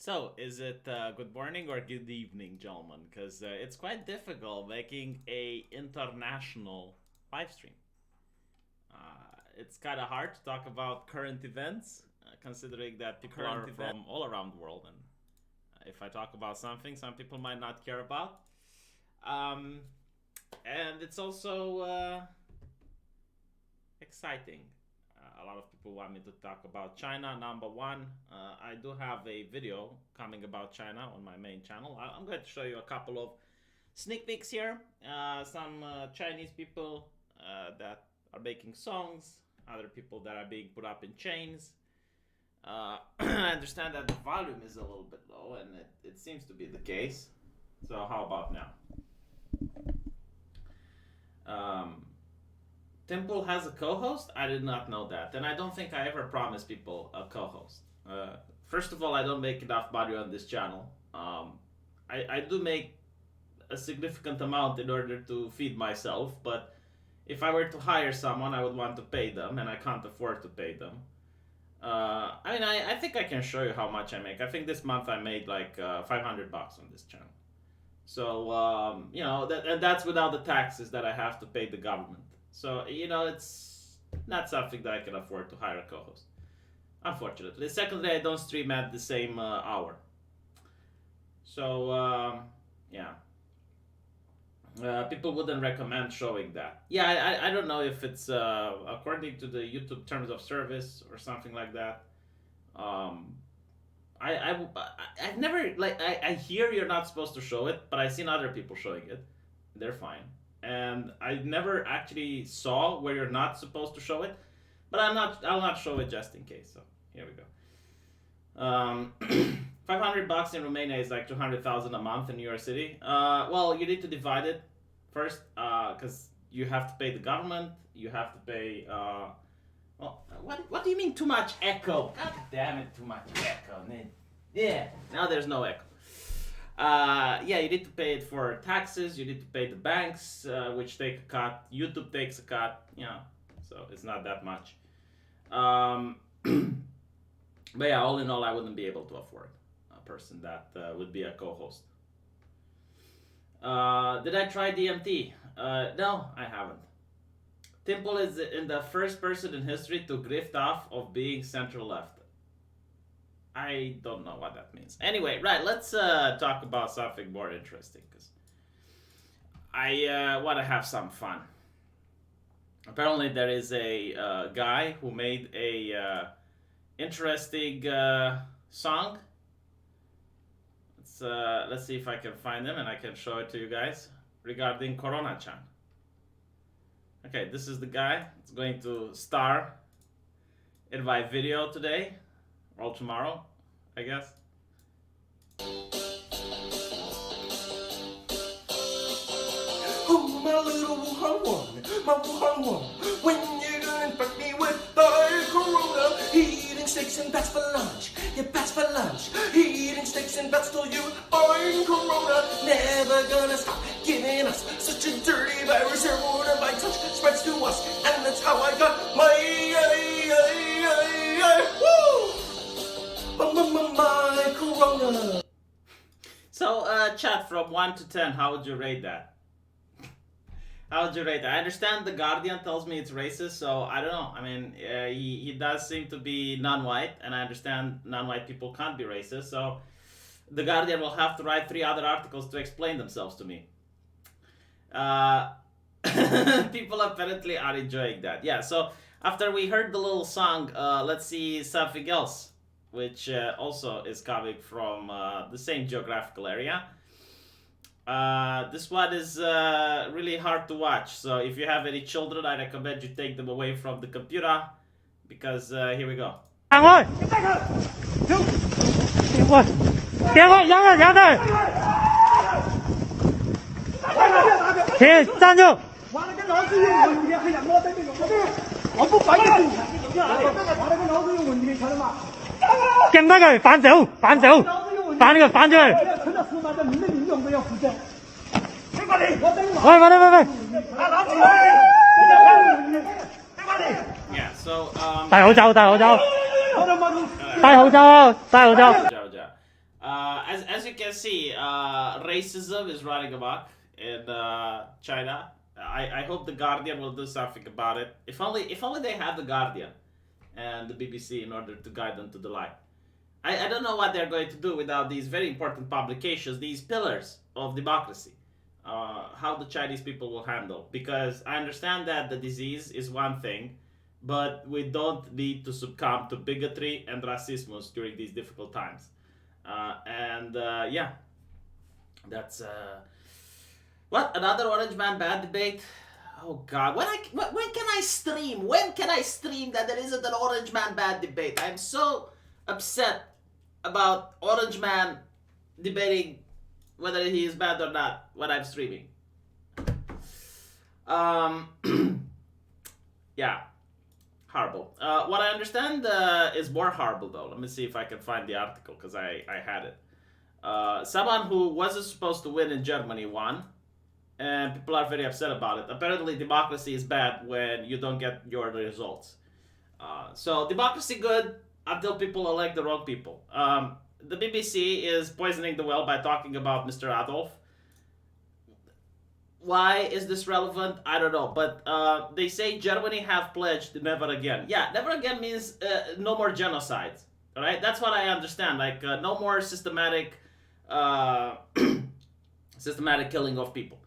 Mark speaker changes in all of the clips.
Speaker 1: So, is it good morning or good evening, gentlemen? Because it's quite difficult making a international live stream. It's kind of hard to talk about current events, considering that people are from all around the world, and if I talk about something, some people might not care about. Um, and it's also exciting. A lot of people want me to talk about China. Number one, I do have a video coming about China on my main channel. I'm going to show you a couple of sneak peeks here. Some Chinese people that are making songs, other people that are being put up in chains. I understand that the volume is a little bit low, and it seems to be the case. So how about now? Temple has a co-host? I did not know that, and I don't think I ever promised people a co-host. First of all, I don't make enough money on this channel. I do make a significant amount in order to feed myself, but if I were to hire someone, I would want to pay them, and I can't afford to pay them. I think I can show you how much I make. I think this month I made like $500 on this channel. So, and that's without the taxes that I have to pay the government. So, it's not something that I can afford to hire a co-host, unfortunately. Secondly, I don't stream at the same hour. So, people wouldn't recommend showing that. Yeah, I don't know if it's according to the YouTube terms of service or something like that. I've never, I hear you're not supposed to show it, but I've seen other people showing it. They're fine. And I never actually saw where you're not supposed to show it, but I'll not show it just in case. So here we go. $500 in Romania is like 200,000 a month in New York City. Well, you need to divide it first, because you have to pay the government. You have to pay. What do you mean too much echo? God damn it, too much echo. Yeah, now there's no echo. You need to pay it for taxes. You need to pay the banks, which take a cut. YouTube takes a cut. So it's not that much. But yeah, all in all, I wouldn't be able to afford a person that would be a co-host. Did I try DMT? No, I haven't. Temple is in the first person in history to grift off of being center left. I don't know what that means. Anyway, right, let's talk about something more interesting, because I want to have some fun. Apparently there is a guy who made a interesting song. Let's see if I can find him and I can show it to you guys regarding Corona-chan. Okay, this is the guy. It's going to star in my video today or tomorrow, I guess.
Speaker 2: Oh, my little Wuhan one, my Wuhan one. When you gonna infect me with the corona? Eating steaks and bats for lunch, yeah, bats for lunch. Eating steaks and bats till you find corona. Never gonna stop giving us such a dirty virus. Everyone by touch spreads to us, and that's how I got my my corona.
Speaker 1: So, chat, from 1 to 10, how would you rate that? How would you rate that? I understand The Guardian tells me it's racist, so I don't know. I mean, he does seem to be non-white, and I understand non-white people can't be racist, so The Guardian will have to write 3 other articles to explain themselves to me. People apparently are enjoying that. Yeah, so after we heard the little song, let's see something else, which also is coming from the same geographical area. This one is really hard to watch, so if you have any children, I recommend you take them away from the computer, because here we go.
Speaker 3: 杨二，我，杨二，停，站住！
Speaker 4: 我那个老子有问题，哎呀，我在这个，我不管你，我那个老子有问题，晓得吗？
Speaker 3: 跟那个放走，把那个放出来。
Speaker 4: 趁着司法的命的命用，我要负责。别管你，我等你。
Speaker 3: 喂，
Speaker 4: 啊，老子有问题，别管你。
Speaker 1: Yeah, so
Speaker 3: 戴口罩，
Speaker 4: 好的，马总。
Speaker 3: 戴口罩。
Speaker 1: can see, racism is running amok in China. I hope the Guardian will do something about it. If only they have the Guardian and the BBC in order to guide them to the light. I don't know what they're going to do without these very important publications, these pillars of democracy. How the Chinese people will handle. Because I understand that the disease is one thing, but we don't need to succumb to bigotry and racism during these difficult times. Yeah, that's what, another Orange Man Bad debate. Oh God, when can I stream? When can I stream that there isn't an Orange Man Bad debate? I'm so upset about Orange Man debating whether he is bad or not when I'm streaming. Yeah, horrible. What I understand is more horrible though. Let me see if I can find the article because I had it. Someone who wasn't supposed to win in Germany won, and people are very upset about it. Apparently, democracy is bad when you don't get your results. So democracy good until people elect the wrong people. The BBC is poisoning the well by talking about Mr. Adolf. Why is this relevant? I don't know. But they say Germany have pledged never again. Yeah, never again means no more genocides. All right, that's what I understand. Like no more systematic killing of people.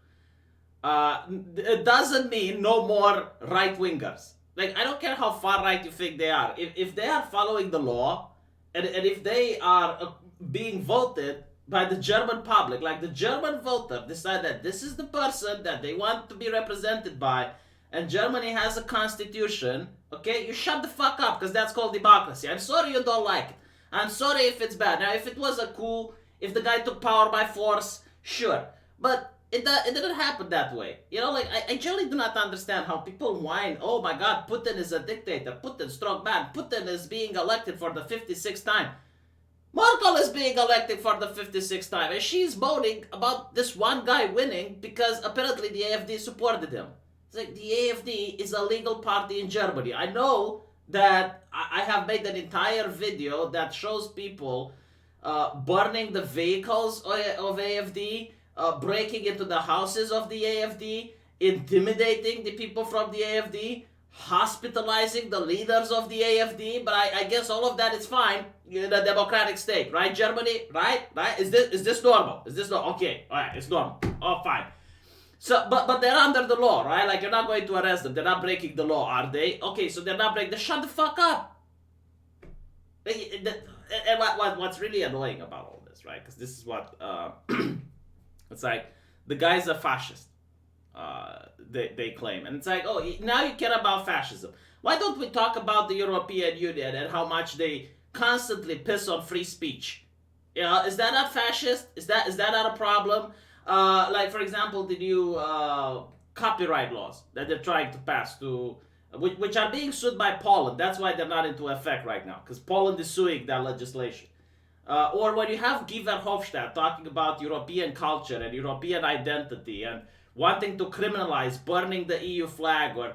Speaker 1: It doesn't mean no more right-wingers. Like, I don't care how far right you think they are. If they are following the law, and if they are being voted by the German public, like the German voter decide that this is the person that they want to be represented by, and Germany has a constitution, okay, you shut the fuck up, because that's called democracy. I'm sorry you don't like it. I'm sorry if it's bad. Now, if it was a coup, if the guy took power by force, sure. But it didn't happen that way. You know, like, I generally do not understand how people whine, oh my God, Putin is a dictator, Putin, strong man, Putin is being elected for the 56th time. Merkel is being elected for the 56th time, and she's moaning about this one guy winning because apparently the AfD supported him. It's like, the AfD is a legal party in Germany. I know that I have made an entire video that shows people burning the vehicles of AfD, breaking into the houses of the AfD, intimidating the people from the AfD, hospitalizing the leaders of the AfD, but I guess all of that is fine in a democratic state, right, Germany? Right? Is this normal? Is this normal? Okay, all right, it's normal. Oh, fine. So, but they're under the law, right? Like, you're not going to arrest them. They're not breaking the law, are they? Okay, so they're not breaking. Then shut the fuck up. And what's really annoying about all this, right? Because this is what it's like. The guy's a fascist. They claim, and it's like, oh, now you care about fascism. Why don't we talk about the European Union and how much they constantly piss on free speech? You know, is that not fascist? Is that not a problem? Like, for example, the new copyright laws that they're trying to pass which are being sued by Poland. That's why they're not into effect right now, because Poland is suing that legislation. Or when you have Guy Verhofstadt talking about European culture and European identity and wanting to criminalize burning the EU flag or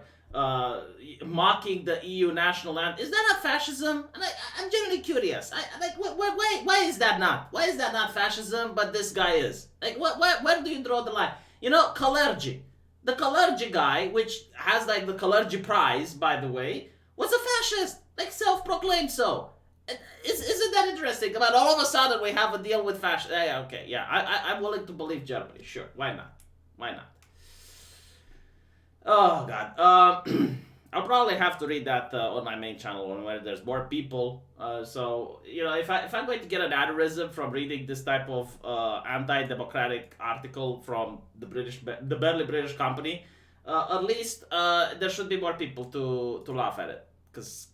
Speaker 1: mocking the EU national anthem. Is that not fascism? And I'm genuinely curious. Why is that not? Why is that not fascism, but this guy is? Like, where do you draw the line? You know, Kalergi. The Kalergi guy, which has, like, the Kalergi Prize, by the way, was a fascist. Like, self-proclaimed so. Isn't that interesting? But all of a sudden, we have a deal with fascism. Okay, yeah, I'm willing to believe Germany. Sure, why not? Why not? Oh, God. I'll probably have to read that on my main channel where there's more people. So, you know, if I'm going to get an aneurysm from reading this type of anti-democratic article from the barely British company, at least there should be more people to laugh at it. Because,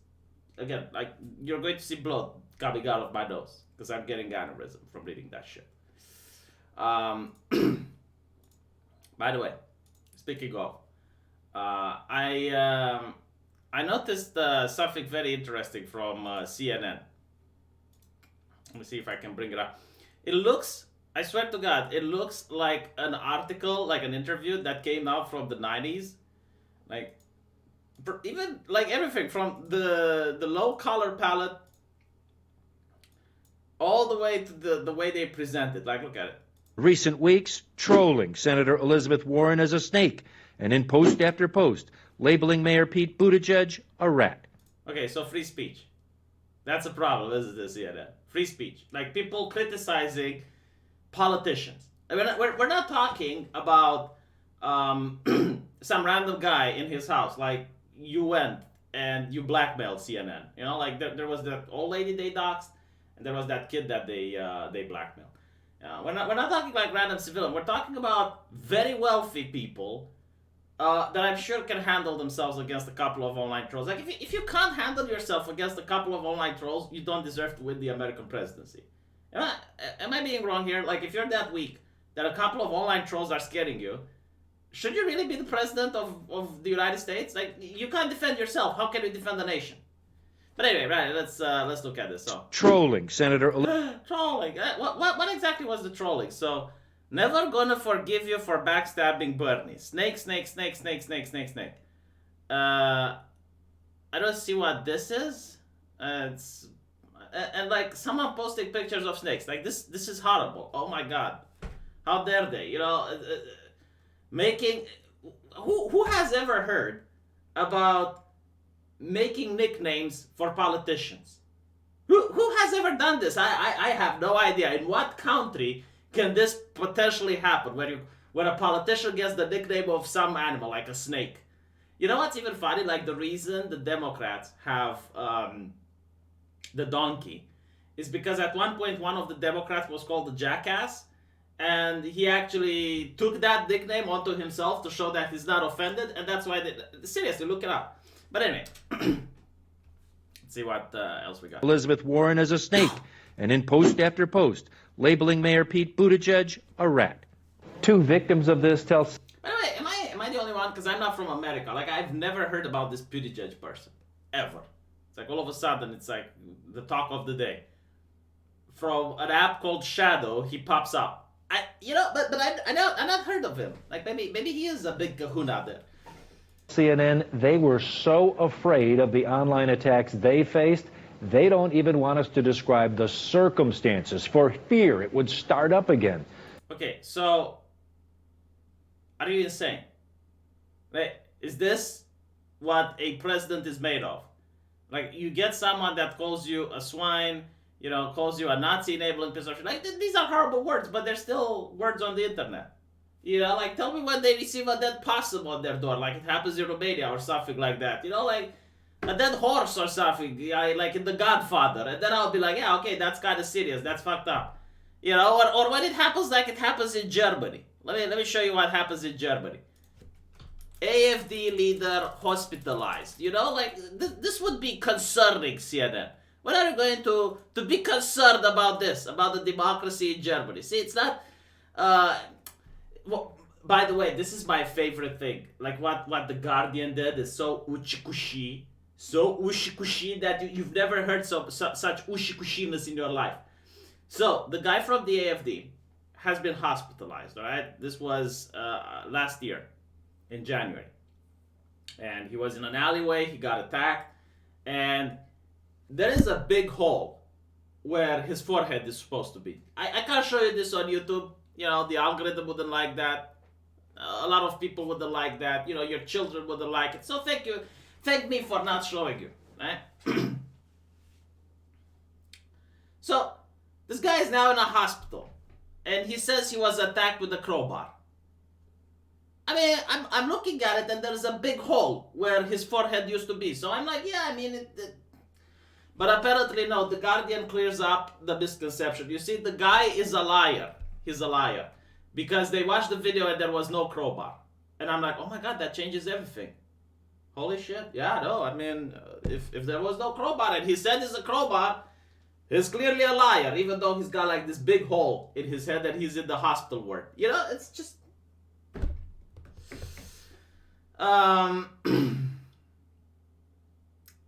Speaker 1: again, like, you're going to see blood coming out of my nose because I'm getting aneurysm from reading that shit. By the way, speaking of, I noticed something very interesting from CNN. Let me see if I can bring it up. It looks, I swear to God, it looks like an article, like an interview that came out from the 90s. Like, even, like, everything from the low color palette all the way to the way they present it. Like, look at it.
Speaker 5: Recent weeks, trolling Senator Elizabeth Warren as a snake, and in post after post, labeling Mayor Pete Buttigieg a rat.
Speaker 1: Okay, so free speech. That's a problem, isn't it, CNN? Free speech. Like, people criticizing politicians. I mean, we're not talking about some random guy in his house. Like, you went and you blackmailed CNN. You know, like, there was that old lady they doxed, and there was that kid that they blackmailed. We're not talking like random civilian. We're talking about very wealthy people that I'm sure can handle themselves against a couple of online trolls. Like, if you can't handle yourself against a couple of online trolls, you don't deserve to win the American presidency. Am I being wrong here? Like, if you're that weak that a couple of online trolls are scaring you, should you really be the president of the United States? Like, you can't defend yourself. How can you defend the nation? But anyway, right, let's look at this. So,
Speaker 5: Trolling Senator
Speaker 1: trolling. What exactly was the trolling? So, never gonna forgive you for backstabbing Bernie. Snake. I don't see what this is. It's and like someone posting pictures of snakes. Like, this is horrible. Oh my god, how dare they? You know, making who has ever heard about making nicknames for politicians? Who has ever done this? I have no idea. In what country can this potentially happen? When a politician gets the nickname of some animal, like a snake. You know what's even funny? Like, the reason the Democrats have the donkey is because at one point one of the Democrats was called the Jackass, and he actually took that nickname onto himself to show that he's not offended, and that's why seriously, look it up. But anyway, let's see what else we got.
Speaker 5: Elizabeth Warren as a snake, and in post after post, labeling Mayor Pete Buttigieg a rat. Two victims of this tell...
Speaker 1: By the way, am I the only one? Because I'm not from America. Like, I've never heard about this Buttigieg person. Ever. It's like all of a sudden, it's like the talk of the day. From an app called Shadow, he pops up. I not heard of him. Like, maybe he is a big kahuna there.
Speaker 6: CNN, they were so afraid of the online attacks they faced, they don't even want us to describe the circumstances for fear it would start up again.
Speaker 1: Okay, so are you insane? Like, is this what a president is made of? Like, you get someone that calls you a swine, you know, calls you a Nazi-enabling person. Like, these are horrible words, but they're still words on the internet. You know, like, tell me when they receive a dead possum on their door, like it happens in Romania or something like that. You know, like a dead horse or something, like in The Godfather. And then I'll be like, yeah, okay, that's kind of serious. That's fucked up. You know, or when it happens like it happens in Germany. Let me show you what happens in Germany. AFD leader hospitalized. You know, like, this would be concerning, CNN. When are you going to be concerned about this, about the democracy in Germany? See, it's not... Well, by the way, this is my favorite thing. Like, what The Guardian did is so ushikushi that you've never heard such ushikushiness in your life. So, the guy from the AFD has been hospitalized, all right? This was last year in January. And he was in an alleyway, he got attacked, and there is a big hole where his forehead is supposed to be. I can't show you this on YouTube. You know, the algorithm wouldn't like that. A lot of people wouldn't like that. You know, your children wouldn't like it. So thank you. Thank me for not showing you. Right? So, this guy is now in a hospital. And he says he was attacked with a crowbar. I mean, I'm looking at it and there's a big hole where his forehead used to be. So I'm like, yeah, I mean... But apparently, no, The Guardian clears up the misconception. You see, the guy is a liar. He's a liar. Because they watched the video and there was no crowbar. And I'm like, oh my god, that changes everything. Holy shit. Yeah, no, I mean, if there was no crowbar and he said it's a crowbar, he's clearly a liar, even though he's got like this big hole in his head and he's in the hospital ward. You know, it's just...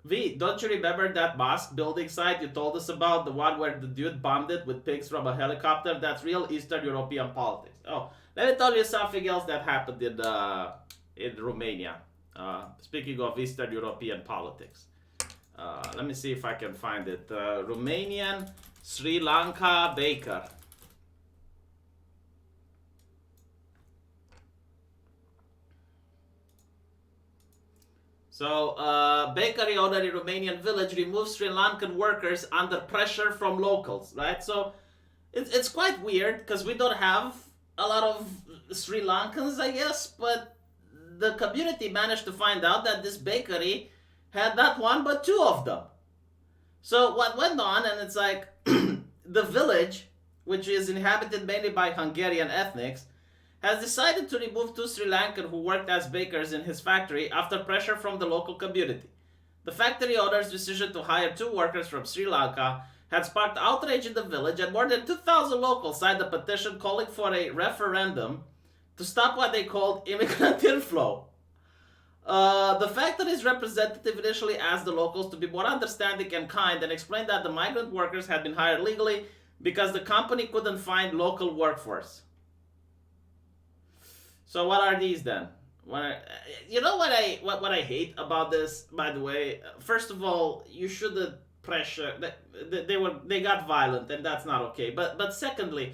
Speaker 1: V, don't you remember that mosque building site you told us about? The one where the dude bombed it with pigs from a helicopter? That's real Eastern European politics. Oh, let me tell you something else that happened in Romania. Speaking of Eastern European politics. Let me see if I can find it. Romanian Sri Lanka baker. So, bakery owner in Romanian village removes Sri Lankan workers under pressure from locals, right? So, it's quite weird because we don't have a lot of Sri Lankans, I guess, but the community managed to find out that this bakery had not one but two of them. So, what went on, and it's like the village, which is inhabited mainly by Hungarian ethnics, has decided to remove two Sri Lankan who worked as bakers in his factory after pressure from the local community. The factory owner's decision to hire two workers from Sri Lanka had sparked outrage in the village, and more than 2,000 locals signed a petition calling for a referendum to stop what they called immigrant inflow. The factory's representative initially asked the locals to be more understanding and kind and explained that the migrant workers had been hired legally because the company couldn't find local workforce. So what are these then? You know what I hate about this, by the way? First of all, you shouldn't pressure. They got violent, and that's not okay. But secondly,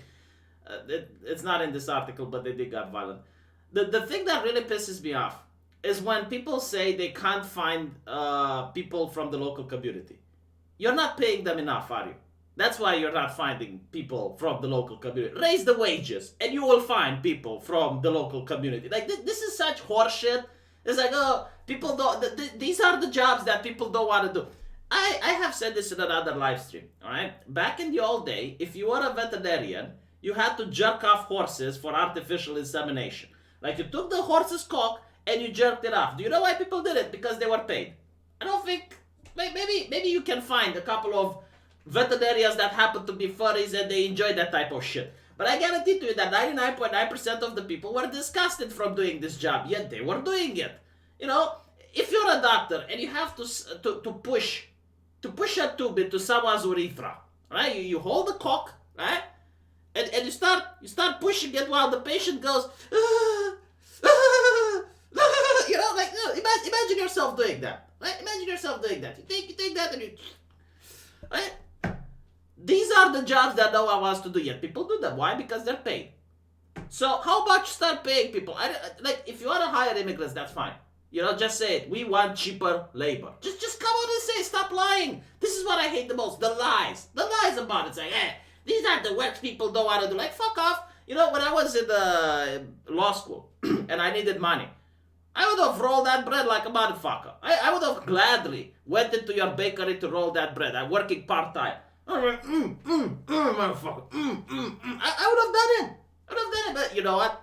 Speaker 1: it's not in this article, but they got violent. The thing that really pisses me off is when people say they can't find people from the local community. You're not paying them enough, are you? That's why you're not finding people from the local community. Raise the wages, and you will find people from the local community. Like, this is such horseshit. It's like, oh, people don't... These are the jobs that people don't want to do. I have said this in another live stream, alright? Back in the old day, if you were a veterinarian, you had to jerk off horses for artificial insemination. Like, you took the horse's cock, and you jerked it off. Do you know why people did it? Because they were paid. I don't think... Maybe you can find a couple of veterinarians that happen to be furries and they enjoy that type of shit. But I guarantee to you that 99.9% of the people were disgusted from doing this job, yet they were doing it. You know, if you're a doctor and you have to push a tube into someone's urethra, right? You hold the cock, right? And you start pushing it while the patient goes, you know, like, imagine yourself doing that, right? Imagine yourself doing that. You take that and you, right? These are the jobs that no one wants to do, yet people do them. Why? Because they're paid. So how about you start paying people? Like, if you want to hire immigrants, that's fine. You know, just say it. We want cheaper labor. Just come out and say, stop lying. This is what I hate the most. The lies. The lies about it. It's like, these are the works people don't want to do. Like, fuck off. You know, when I was in law school and I needed money, I would have rolled that bread like a motherfucker. I would have gladly went into your bakery to roll that bread. I'm working part-time. Motherfucker. I would have done it. But you know what?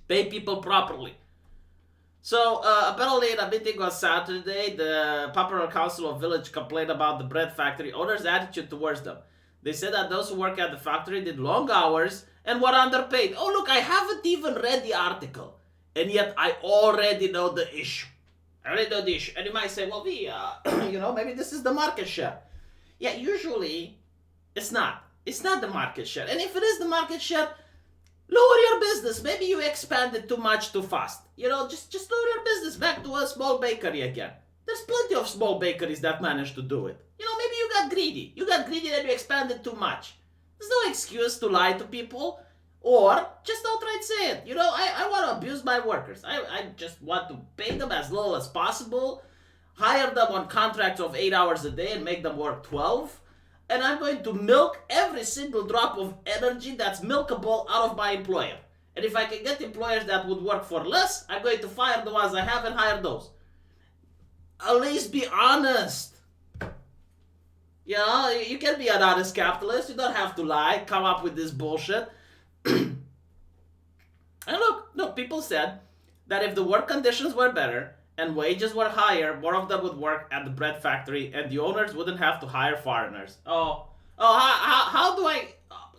Speaker 1: Pay people properly. So, apparently in a meeting on Saturday, the Popular Council of Village complained about the bread factory owner's attitude towards them. They said that those who work at the factory did long hours and were underpaid. Oh, look, I haven't even read the article. And yet I already know the issue. And you might say, well, you know, maybe this is the market share. Yeah, usually it's not. It's not the market share. And if it is the market share, lower your business. Maybe you expanded too much too fast. You know, just lower your business back to a small bakery again. There's plenty of small bakeries that manage to do it. You know, maybe you got greedy. You got greedy and you expanded too much. There's no excuse to lie to people. Or just outright say it. You know, I want to abuse my workers. I just want to pay them as little as possible. Hire them on contracts of 8 hours a day and make them work 12. And I'm going to milk every single drop of energy that's milkable out of my employer. And if I can get employers that would work for less, I'm going to fire the ones I have and hire those. At least be honest. You know, you can be an honest capitalist. You don't have to lie, come up with this bullshit. And look, people said that if the work conditions were better and wages were higher, more of them would work at the bread factory and the owners wouldn't have to hire foreigners. How do I...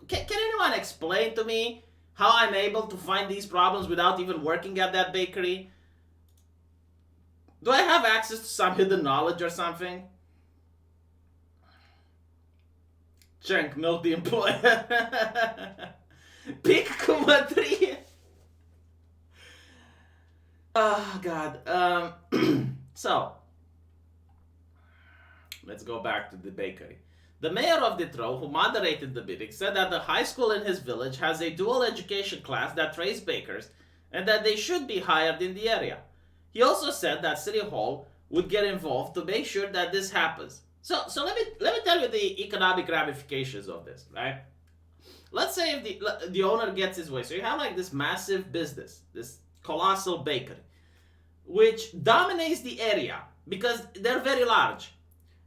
Speaker 1: Can anyone explain to me how I'm able to find these problems without even working at that bakery? Do I have access to some hidden knowledge or something? Chunk, milk the employer. Pick Kumatri. Oh, God. So, let's go back to the bakery. The mayor of Detroit, who moderated the meeting, said that the high school in his village has a dual education class that trains bakers and that they should be hired in the area. He also said that City Hall would get involved to make sure that this happens. So let me tell you the economic ramifications of this, right? Let's say if the owner gets his way. So you have like this massive business, this colossal bakery, which dominates the area because they're very large.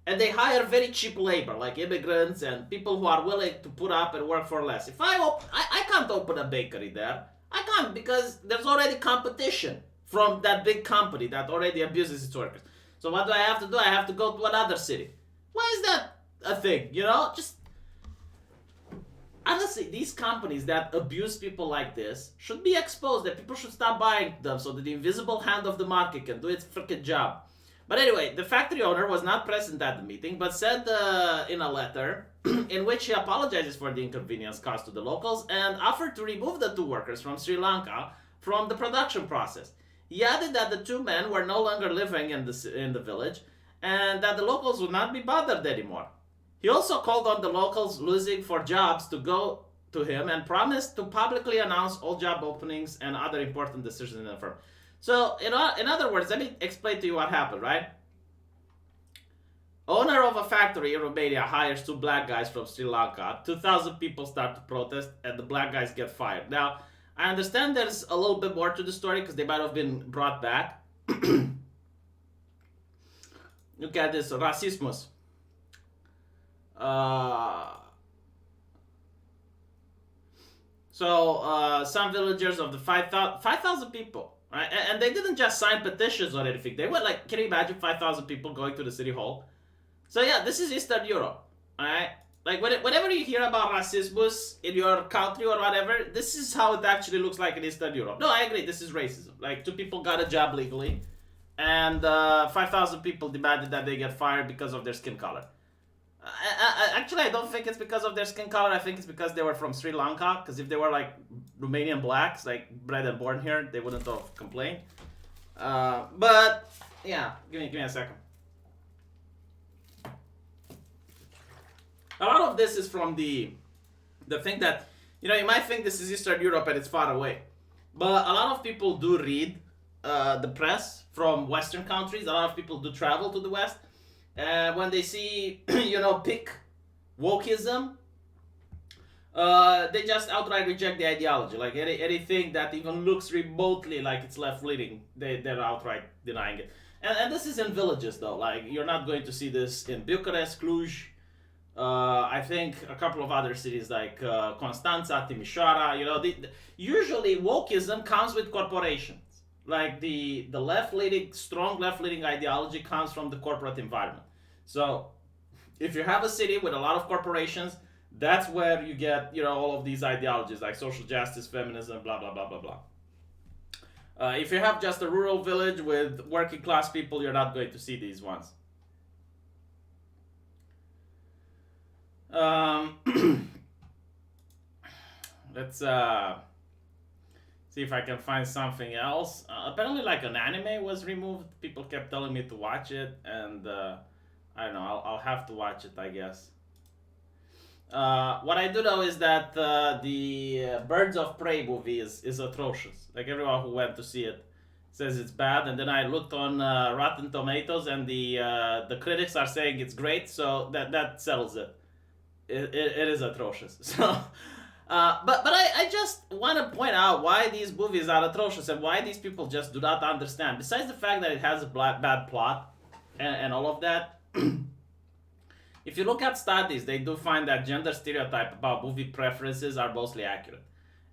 Speaker 1: And they hire very cheap labor, like immigrants and people who are willing to put up and work for less. If I can't open a bakery there. I can't because there's already competition from that big company that already abuses its workers. So what do I have to do? I have to go to another city. Why is that a thing? You know, just honestly, these companies that abuse people like this should be exposed. That people should stop buying them so that the invisible hand of the market can do its freaking job. But anyway, the factory owner was not present at the meeting, but said in a letter in which he apologizes for the inconvenience caused to the locals and offered to remove the 2 workers from Sri Lanka from the production process. He added that the 2 men were no longer living in the village and that the locals would not be bothered anymore. He also called on the locals losing for jobs to go to him and promised to publicly announce all job openings and other important decisions in the firm. So, in other words, let me explain to you what happened, right? Owner of a factory in Romania hires 2 black guys from Sri Lanka. 2,000 people start to protest, and the black guys get fired. Now, I understand there's a little bit more to the story because they might have been brought back. Look at this, racismus. Some villagers of the 5,000 people, right? And they didn't just sign petitions or anything. They went like, can you imagine 5,000 people going to the city hall? So yeah, this is Eastern Europe, alright? Like whenever you hear about racismus in your country or whatever, this is how it actually looks like in Eastern Europe. No, I agree, this is racism. Like 2 people got a job legally, and 5,000 people demanded that they get fired because of their skin color. Actually, I don't think it's because of their skin color. I think it's because they were from Sri Lanka. Because if they were like Romanian blacks, like bred and born here, they wouldn't have complained. But yeah, give me a second. A lot of this is from the thing that, you know, you might think this is Eastern Europe and it's far away, but a lot of people do read the press from Western countries. A lot of people do travel to the West. When they see, you know, pick wokeism, they just outright reject the ideology. Like anything that even looks remotely like it's left-leaning, they're outright denying it. And this is in villages, though. Like, you're not going to see this in Bucharest, Cluj. I think a couple of other cities like Constanța, Timișoara. You know, usually wokeism comes with corporations. Like the left-leaning, strong left-leaning ideology comes from the corporate environment. So if you have a city with a lot of corporations, that's where you get, you know, all of these ideologies like social justice, feminism, blah, blah, blah, blah, blah. If you have just a rural village with working class people, you're not going to see these ones. Let's see if I can find something else. Apparently, like an anime was removed. People kept telling me to watch it, and I don't know. I'll have to watch it, I guess. What I do know is that the Birds of Prey movie is atrocious. Like, everyone who went to see it says it's bad, and then I looked on Rotten Tomatoes, and the critics are saying it's great, so that settles it. It is atrocious. So. But I just want to point out why these movies are atrocious and why these people just do not understand. Besides the fact that it has a bad plot and all of that, if you look at studies, they do find that gender stereotype about movie preferences are mostly accurate.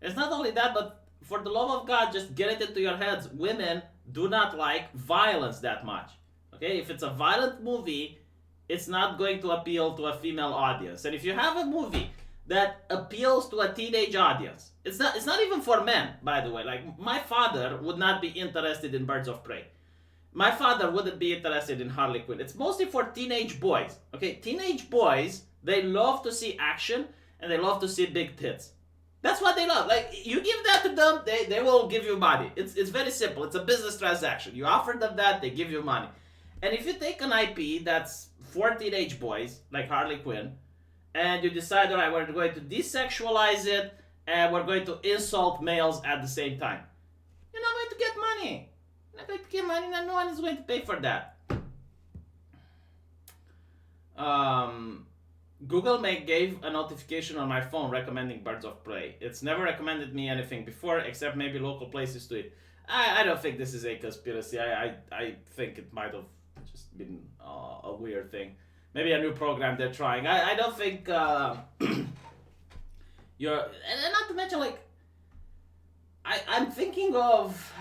Speaker 1: It's not only that, but for the love of God, just get it into your heads. Women do not like violence that much. Okay, if it's a violent movie, it's not going to appeal to a female audience. And if you have a movie that appeals to a teenage audience, it's not even for men, by the way. Like, my father would not be interested in Birds of Prey. My father wouldn't be interested in Harley Quinn. It's mostly for teenage boys. Okay, teenage boys, they love to see action and they love to see big tits. That's what they love. Like, you give that to them, they will give you money. It's very simple. It's a business transaction. You offer them that, they give you money. And if you take an IP that's for teenage boys, like Harley Quinn, and you decide, all right, we're going to desexualize it, and we're going to insult males at the same time. You're not going to get money. You're not going to get money, and no one is going to pay for that. Google gave a notification on my phone recommending Birds of Prey. It's never recommended me anything before, except maybe local places to it. I don't think this is a conspiracy. I think it might have just been a weird thing. Maybe a new program they're trying. I don't think you're... And not to mention, like, I'm thinking of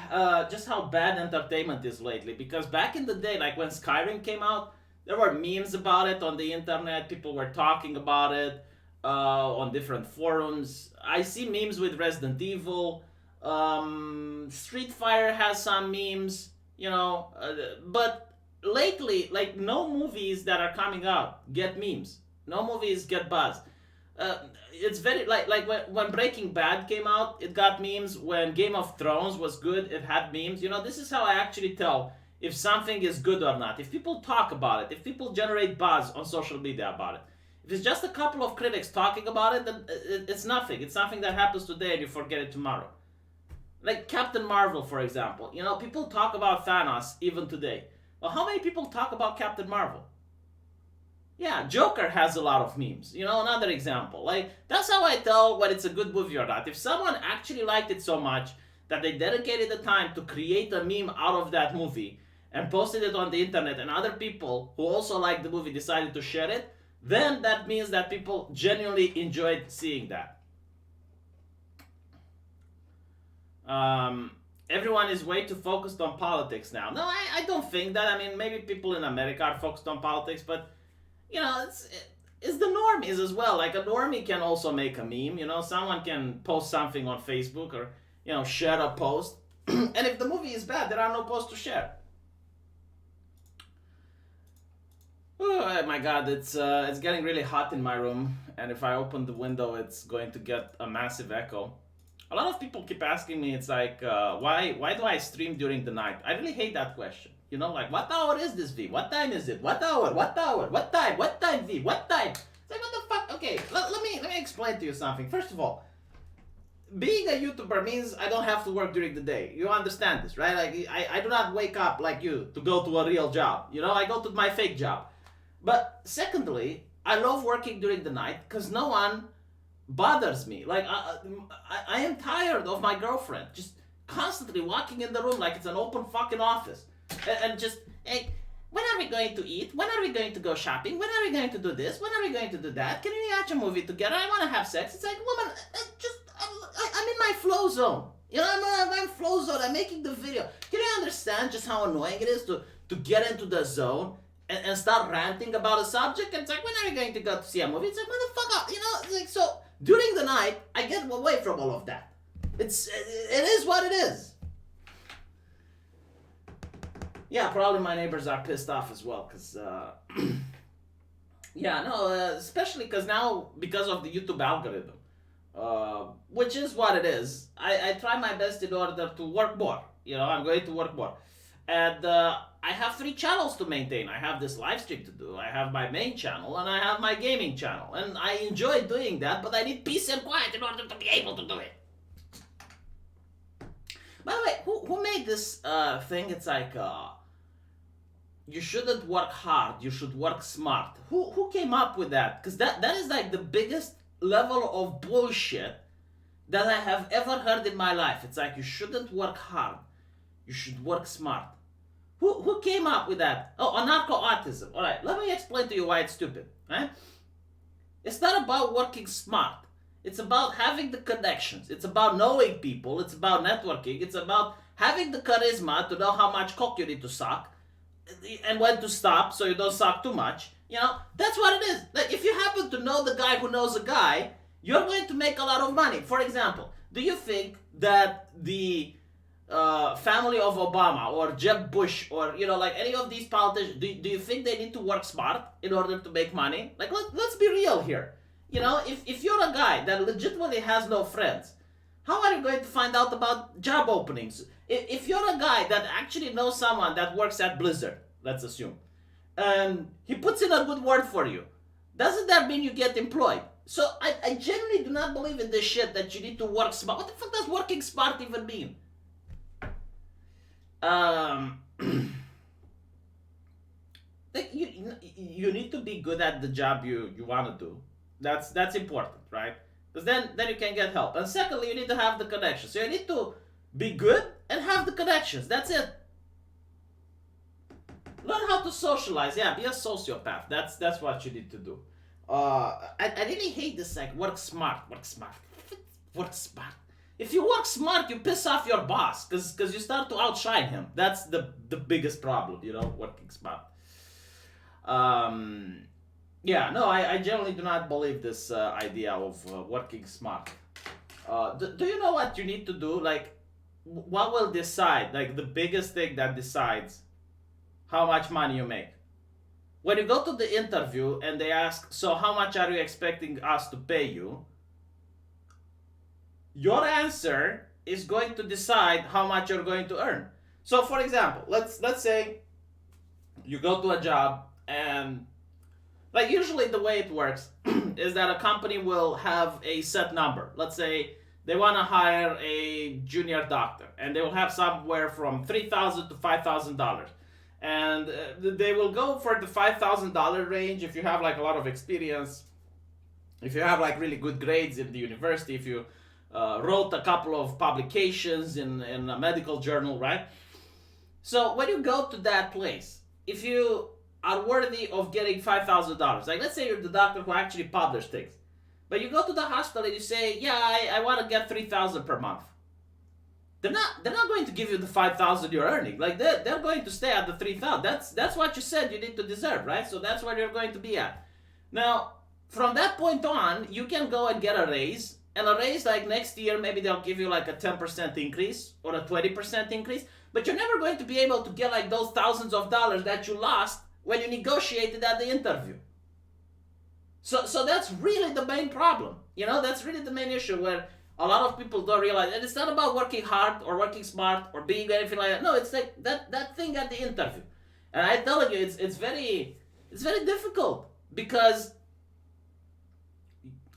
Speaker 1: just how bad entertainment is lately. Because back in the day, like when Skyrim came out, there were memes about it on the internet. People were talking about it on different forums. I see memes with Resident Evil. Street Fighter has some memes, you know. But lately, like, no movies that are coming out get memes. No movies get buzz. It's very like when Breaking Bad came out, it got memes. When Game of Thrones was good, it had memes. You know, this is how I actually tell if something is good or not. If people talk about it, if people generate buzz on social media about it. If it's just a couple of critics talking about it, then it's nothing. It's something that happens today and you forget it tomorrow. Like Captain Marvel, for example. You know, people talk about Thanos even today. Well, how many people talk about Captain Marvel? Yeah, Joker has a lot of memes. You know, another example. Like, that's how I tell when it's a good movie or not. If someone actually liked it so much that they dedicated the time to create a meme out of that movie and posted it on the internet, and other people who also liked the movie decided to share it, then that means that people genuinely enjoyed seeing that. Everyone is way too focused on politics now. No, I don't think that. I mean, maybe people in America are focused on politics, but, you know, it's the normies as well. Like, a normie can also make a meme, you know. Someone can post something on Facebook or, you know, share a post. And if the movie is bad, there are no posts to share. Oh my god, it's getting really hot in my room, and if I open the window, it's going to get a massive echo. A lot of people keep asking me, it's like, why do I stream during the night? I really hate that question. You know, like, what hour is this, V? What time is it? What hour? What hour? What time? What time, V? What time? It's like, what the fuck? Okay, let me explain to you something. First of all, being a YouTuber means I don't have to work during the day. You understand this, right? Like, I do not wake up like you to go to a real job. You know, I go to my fake job. But secondly, I love working during the night because no one bothers me. Like, I am tired of my girlfriend just constantly walking in the room like it's an open fucking office. And just, hey, when are we going to eat? When are we going to go shopping? When are we going to do this? When are we going to do that? Can we watch a movie together? I want to have sex. It's like, woman, I'm in my flow zone. You know, I'm in flow zone. I'm making the video. Can you understand just how annoying it is to get into the zone and start ranting about a subject? And it's like, when are we going to go to see a movie? It's like, motherfucker, you know, it's like, so during the night, I get away from all of that. It is what it is. Yeah, probably my neighbors are pissed off as well, because, yeah, no, especially because now, because of the YouTube algorithm, which is what it is, I try my best in order to work more. You know, I'm going to work more. And I have 3 channels to maintain. I have this live stream to do, I have my main channel, and I have my gaming channel. And I enjoy doing that, but I need peace and quiet in order to be able to do it. By the way, who made this thing? It's like, you shouldn't work hard, you should work smart. Who came up with that? Because that is like the biggest level of bullshit that I have ever heard in my life. It's like, you shouldn't work hard, you should work smart. Who came up with that? Oh, anarcho-autism. Alright, let me explain to you why it's stupid. Right? It's not about working smart. It's about having the connections. It's about knowing people. It's about networking. It's about having the charisma to know how much cock you need to suck and when to stop so you don't suck too much. You know, that's what it is. Like, if you happen to know the guy who knows a guy, you're going to make a lot of money. For example, do you think that the family of Obama or Jeb Bush or, you know, like any of these politicians, do you think they need to work smart in order to make money? Like, let's be real here. You know, if you're a guy that legitimately has no friends, how are you going to find out about job openings? If you're a guy that actually knows someone that works at Blizzard, let's assume, and he puts in a good word for you, doesn't that mean you get employed? So I genuinely do not believe in this shit that you need to work smart. What the fuck does working smart even mean? Like you need to be good at the job you want to do. That's important, right? Because then you can get help. And secondly, you need to have the connections. So you need to be good and have the connections. That's it. Learn how to socialize. Yeah, be a sociopath. That's what you need to do. I really hate this like work smart. Work smart. If you work smart, you piss off your boss because you start to outshine him. That's the biggest problem, working smart. Yeah, no, I generally do not believe this idea of working smart. Do you know what you need to do? Like, what will decide? Like, the biggest thing that decides how much money you make. When you go to the interview and they ask, so how much are you expecting us to pay you? Your answer is going to decide how much you're going to earn. So, for example, let's say you go to a job and, like, usually the way it works is that a company will have a set number. Let's say they want to hire a junior doctor, and they will have somewhere from $3,000 to $5,000. And they will go for the $5,000 range if you have like a lot of experience, if you have like really good grades in the university, if you wrote a couple of publications in a medical journal, right? So when you go to that place, if you are worthy of getting $5,000, like let's say you're the doctor who actually published things, but you go to the hospital and you say, yeah, I want to get $3,000 per month. They're not going to give you the $5,000 you're earning. Like they're going to stay at the $3,000. That's what you said you need to deserve, right? So that's where you're going to be at. Now, from that point on, you can go and get a raise. And a raise like next year, maybe they'll give you like a 10% increase or a 20% increase. But you're never going to be able to get like those thousands of dollars that you lost when you negotiated at the interview. So that's really the main problem. That's really the main issue where a lot of people don't realize, and it's not about working hard or working smart or being anything like that. No, it's like that thing at the interview. And I tell you, it's very difficult because,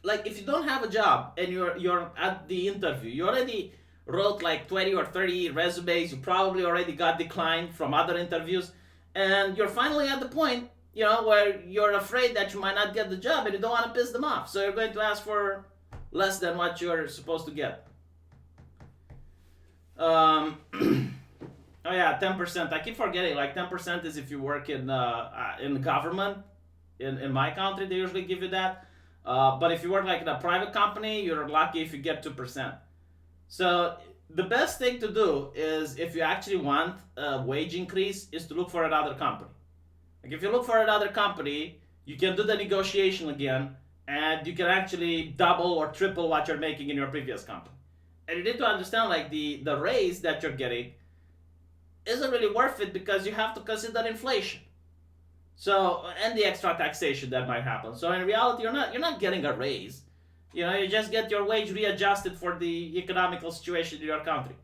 Speaker 1: like, if you don't have a job and you're at the interview, you already wrote like 20 or 30 resumes, you probably already got declined from other interviews, and you're finally at the point, where you're afraid that you might not get the job and you don't want to piss them off. So you're going to ask for less than what you're supposed to get. Oh yeah, 10%. I keep forgetting. Like 10% is if you work in the government. In my country, they usually give you that. But if you work like in a private company, you're lucky if you get 2%. So the best thing to do is, if you actually want a wage increase, is to look for another company. Like if you look for another company, you can do the negotiation again, and you can actually double or triple what you're making in your previous company. And you need to understand, like, the raise that you're getting isn't really worth it because you have to consider inflation. So, and the extra taxation that might happen. So in reality, you're not getting a raise. You just get your wage readjusted for the economical situation in your country.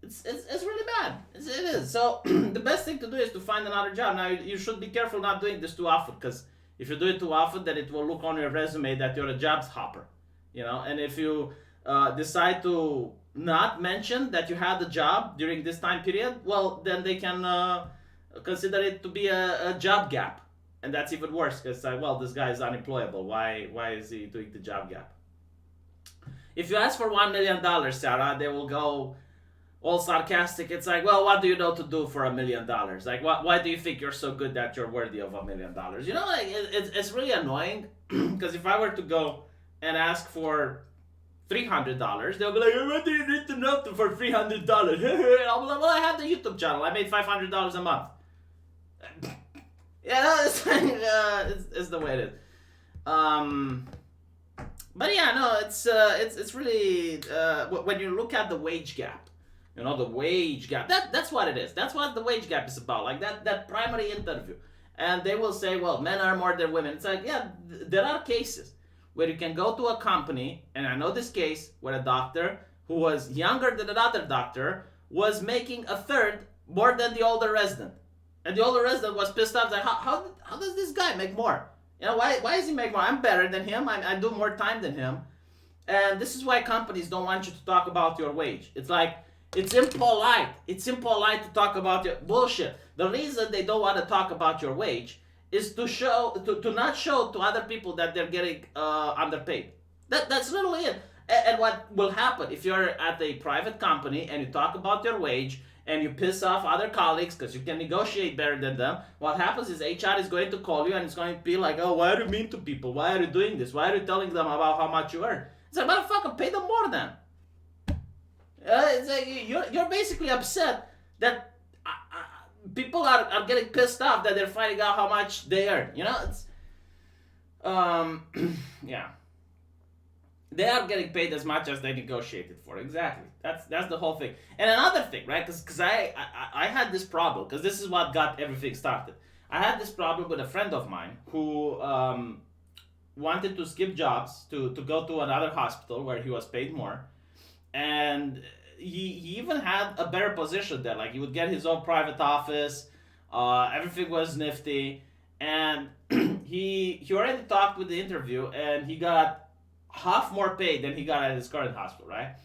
Speaker 1: It's really bad. It is. So the best thing to do is to find another job. Now, you should be careful not doing this too often, because if you do it too often, then it will look on your resume that you're a jobs hopper. And if you decide to not mention that you had a job during this time period, well, then they can consider it to be a job gap. And that's even worse, because, well, this guy is unemployable. Why is he doing the job gap? If you ask for $1 million, Sarah, they will go all sarcastic. It's like, well, what do you know to do for $1 million? Like, why do you think you're so good that you're worthy of $1 million? Like, it's really annoying, because if I were to go and ask for $300, they'll be like, what do you need to know for $300? I'll be like, well, I have the YouTube channel. I made $500 a month. It's the way it is. But yeah, no, it's really when you look at the wage gap. The wage gap. That's what it is. That's what the wage gap is about. Like that primary interview. And they will say, well, men are more than women. It's like, yeah, there are cases where you can go to a company, and I know this case where a doctor who was younger than another doctor was making a third more than the older resident. And the older resident was pissed off. Like, how does this guy make more? You know, why does he make more? I'm better than him. I do more time than him. And this is why companies don't want you to talk about your wage. It's like, it's impolite. It's impolite to talk about your bullshit. The reason they don't want to talk about your wage is to not show to other people that they're getting underpaid. That's literally it. And what will happen if you're at a private company and you talk about your wage and you piss off other colleagues because you can negotiate better than them, what happens is HR is going to call you and it's going to be like, oh, why are you mean to people? Why are you doing this? Why are you telling them about how much you earn? It's like, motherfucker, pay them more then. It's like you're basically upset that people are getting pissed off that they're finding out how much they earn. You know, it's yeah. They are getting paid as much as they negotiated for. Exactly. That's the whole thing. And another thing, right? Because I had this problem, because this is what got everything started. I had this problem with a friend of mine who wanted to skip jobs to go to another hospital where he was paid more. And he even had a better position there. Like, he would get his own private office. Everything was nifty. And he already talked with the interview, and he got half more paid than he got at his current hospital, right?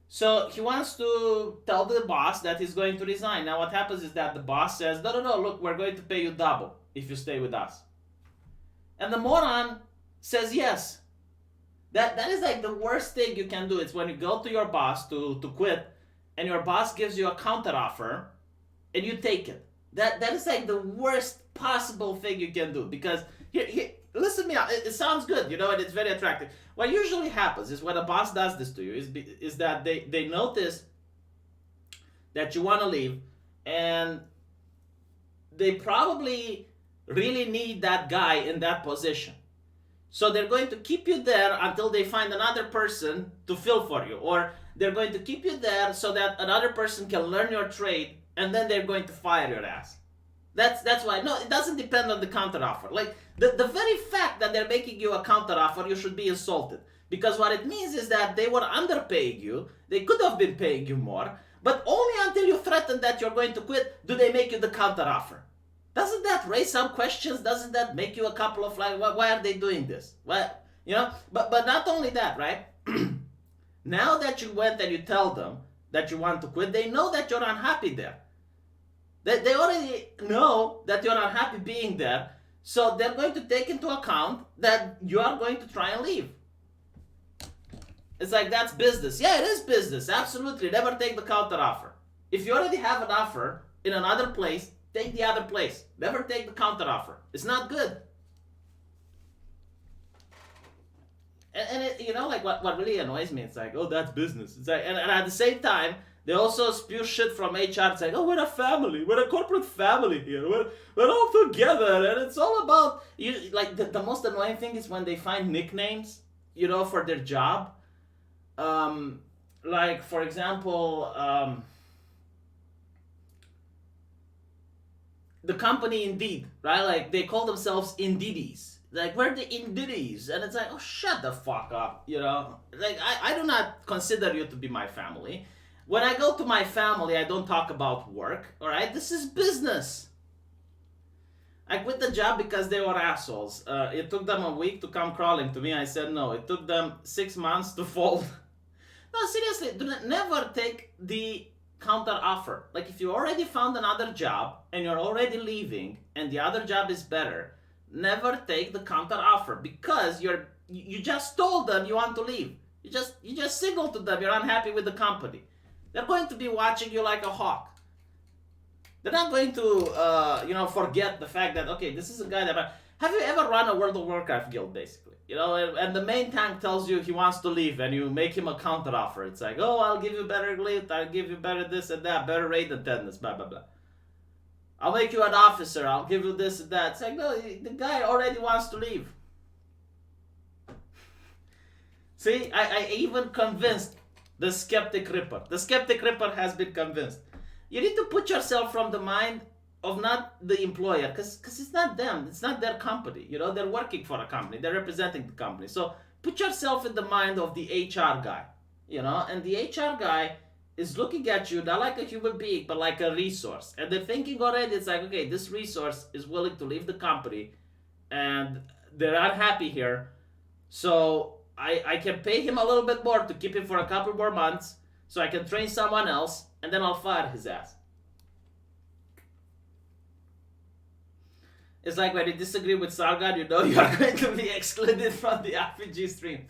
Speaker 1: So he wants to tell the boss that he's going to resign. Now what happens is that the boss says, no, look, we're going to pay you double if you stay with us. And the moron says yes. That is like the worst thing you can do. It's when you go to your boss to quit, and your boss gives you a counter offer, and you take it. That is like the worst possible thing you can do, because here listen to me out. It sounds good, you know, and it's very attractive. What usually happens is when a boss does this to you is that they notice that you want to leave, and they probably really need that guy in that position. So they're going to keep you there until they find another person to fill for you. Or they're going to keep you there so that another person can learn your trade, and then they're going to fire your ass. That's why. No, it doesn't depend on the counteroffer. Like, the very fact that they're making you a counteroffer, you should be insulted. Because what it means is that they were underpaying you. They could have been paying you more. But only until you threaten that you're going to quit do they make you the counteroffer. Doesn't that raise some questions? Doesn't that make you a couple of like, why are they doing this? Why, you know? But not only that, right? Now that you went and you tell them that you want to quit, they know that you're unhappy there. They already know that you're unhappy being there, so they're going to take into account that you are going to try and leave. It's like, that's business. Yeah, it is business. Absolutely. Never take the counter offer. If you already have an offer in another place, take the other place. Never take the counter offer. It's not good. And it, you know, like what really annoys me, it's like, oh, that's business. It's like, and at the same time, they also spew shit from HR. It's like, oh, we're a family. We're a corporate family here. We're all together. And it's all about, you. Like, the most annoying thing is when they find nicknames, you know, for their job. Like, for example, the company Indeed, right? Like, they call themselves Indeedies. Like, we're the Indeedies. And it's like, oh, shut the fuck up, you know? Like, I do not consider you to be my family. When I go to my family, I don't talk about work, all right? This is business. I quit the job because they were assholes. It took them a week to come crawling to me. I said no. It took them 6 months to fold. No, seriously, never take the counter offer. Like, if you already found another job and you're already leaving and the other job is better, never take the counter offer, because you just told them you want to leave. You just signaled to them you're unhappy with the company. They're going to be watching you like a hawk. They're not going to, forget the fact that, okay, this is a guy that... Have you ever run a World of Warcraft guild, basically? You know, and the main tank tells you he wants to leave, and you make him a counter offer. It's like, oh, I'll give you better loot, I'll give you better this and that, better raid attendance, blah, blah, blah. I'll make you an officer, I'll give you this and that. It's like, no, the guy already wants to leave. See, I even convinced the Skeptic Ripper. The Skeptic Ripper has been convinced. You need to put yourself from the mind of not the employer, because it's not them. It's not their company. You know, they're working for a company. They're representing the company. So put yourself in the mind of the HR guy. You know, and the HR guy is looking at you not like a human being, but like a resource. And they're thinking already, it's like, okay, this resource is willing to leave the company and they're unhappy here. So I can pay him a little bit more to keep him for a couple more months so I can train someone else and then I'll fire his ass. It's like when you disagree with Sargon, you know you are going to be excluded from the RPG stream.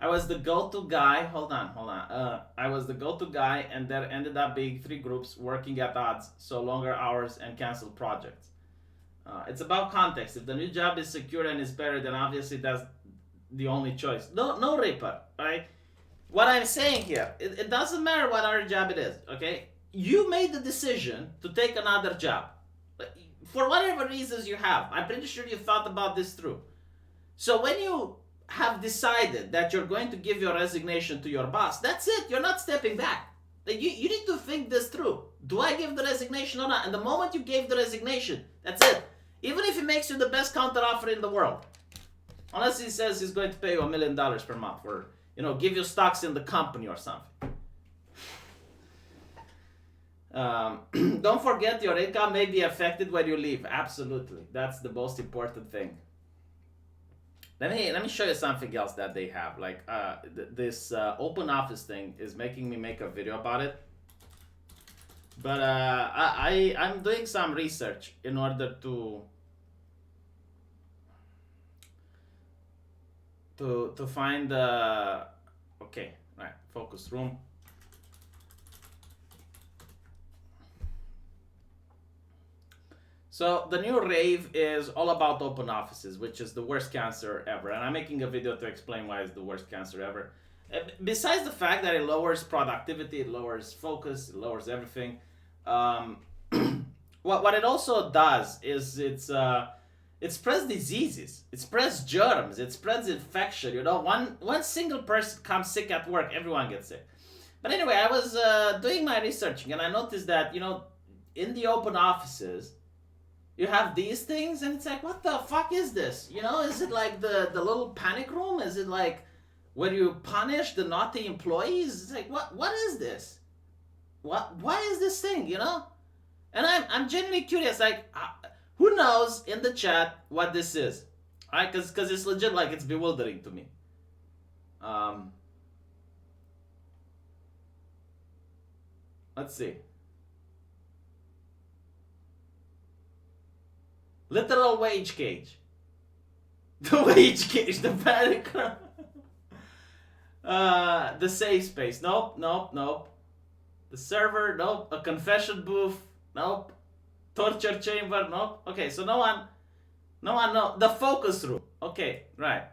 Speaker 1: I was the go-to guy. Hold on. I was the go-to guy, and there ended up being 3 groups working at odds, so longer hours and canceled projects. It's about context. If the new job is secure and is better, then obviously that's the only choice. No Reaper, right? What I'm saying here, it doesn't matter what other job it is, okay? You made the decision to take another job. For whatever reasons you have. I'm pretty sure you thought about this through. So when you have decided that you're going to give your resignation to your boss, that's it. You're not stepping back. Like you need to think this through. Do I give the resignation or not? And the moment you gave the resignation, that's it. Even if it makes you the best counteroffer in the world. Unless he says he's going to pay you $1 million per month or, you know, give you stocks in the company or something. Don't forget your income may be affected when you leave. Absolutely. That's the most important thing. Let me show you something else that they have. Like this open office thing is making me make a video about it. But I'm doing some research in order to find okay, right, focus room. So the new rave is all about open offices, which is the worst cancer ever. And I'm making a video to explain why it's the worst cancer ever. Besides the fact that it lowers productivity, it lowers focus, it lowers everything. What it also does is it spreads diseases, it spreads germs, it spreads infection. You know, one single person comes sick at work, everyone gets sick. But anyway, I was doing my researching and I noticed that, you know, in the open offices, you have these things and it's like, what the fuck is this? You know, is it like the little panic room? Is it like where you punish the naughty employees? It's like, what is this? Why is this thing, you know? And I'm genuinely curious, like, who knows in the chat what this is? Alright, because it's legit, like, it's bewildering to me. Let's see. Literal wage cage. The wage cage, the panic room. The safe space. Nope. The server, nope. A confession booth, nope. Torture chamber, nope. Okay, so no one. The focus room. Okay, right.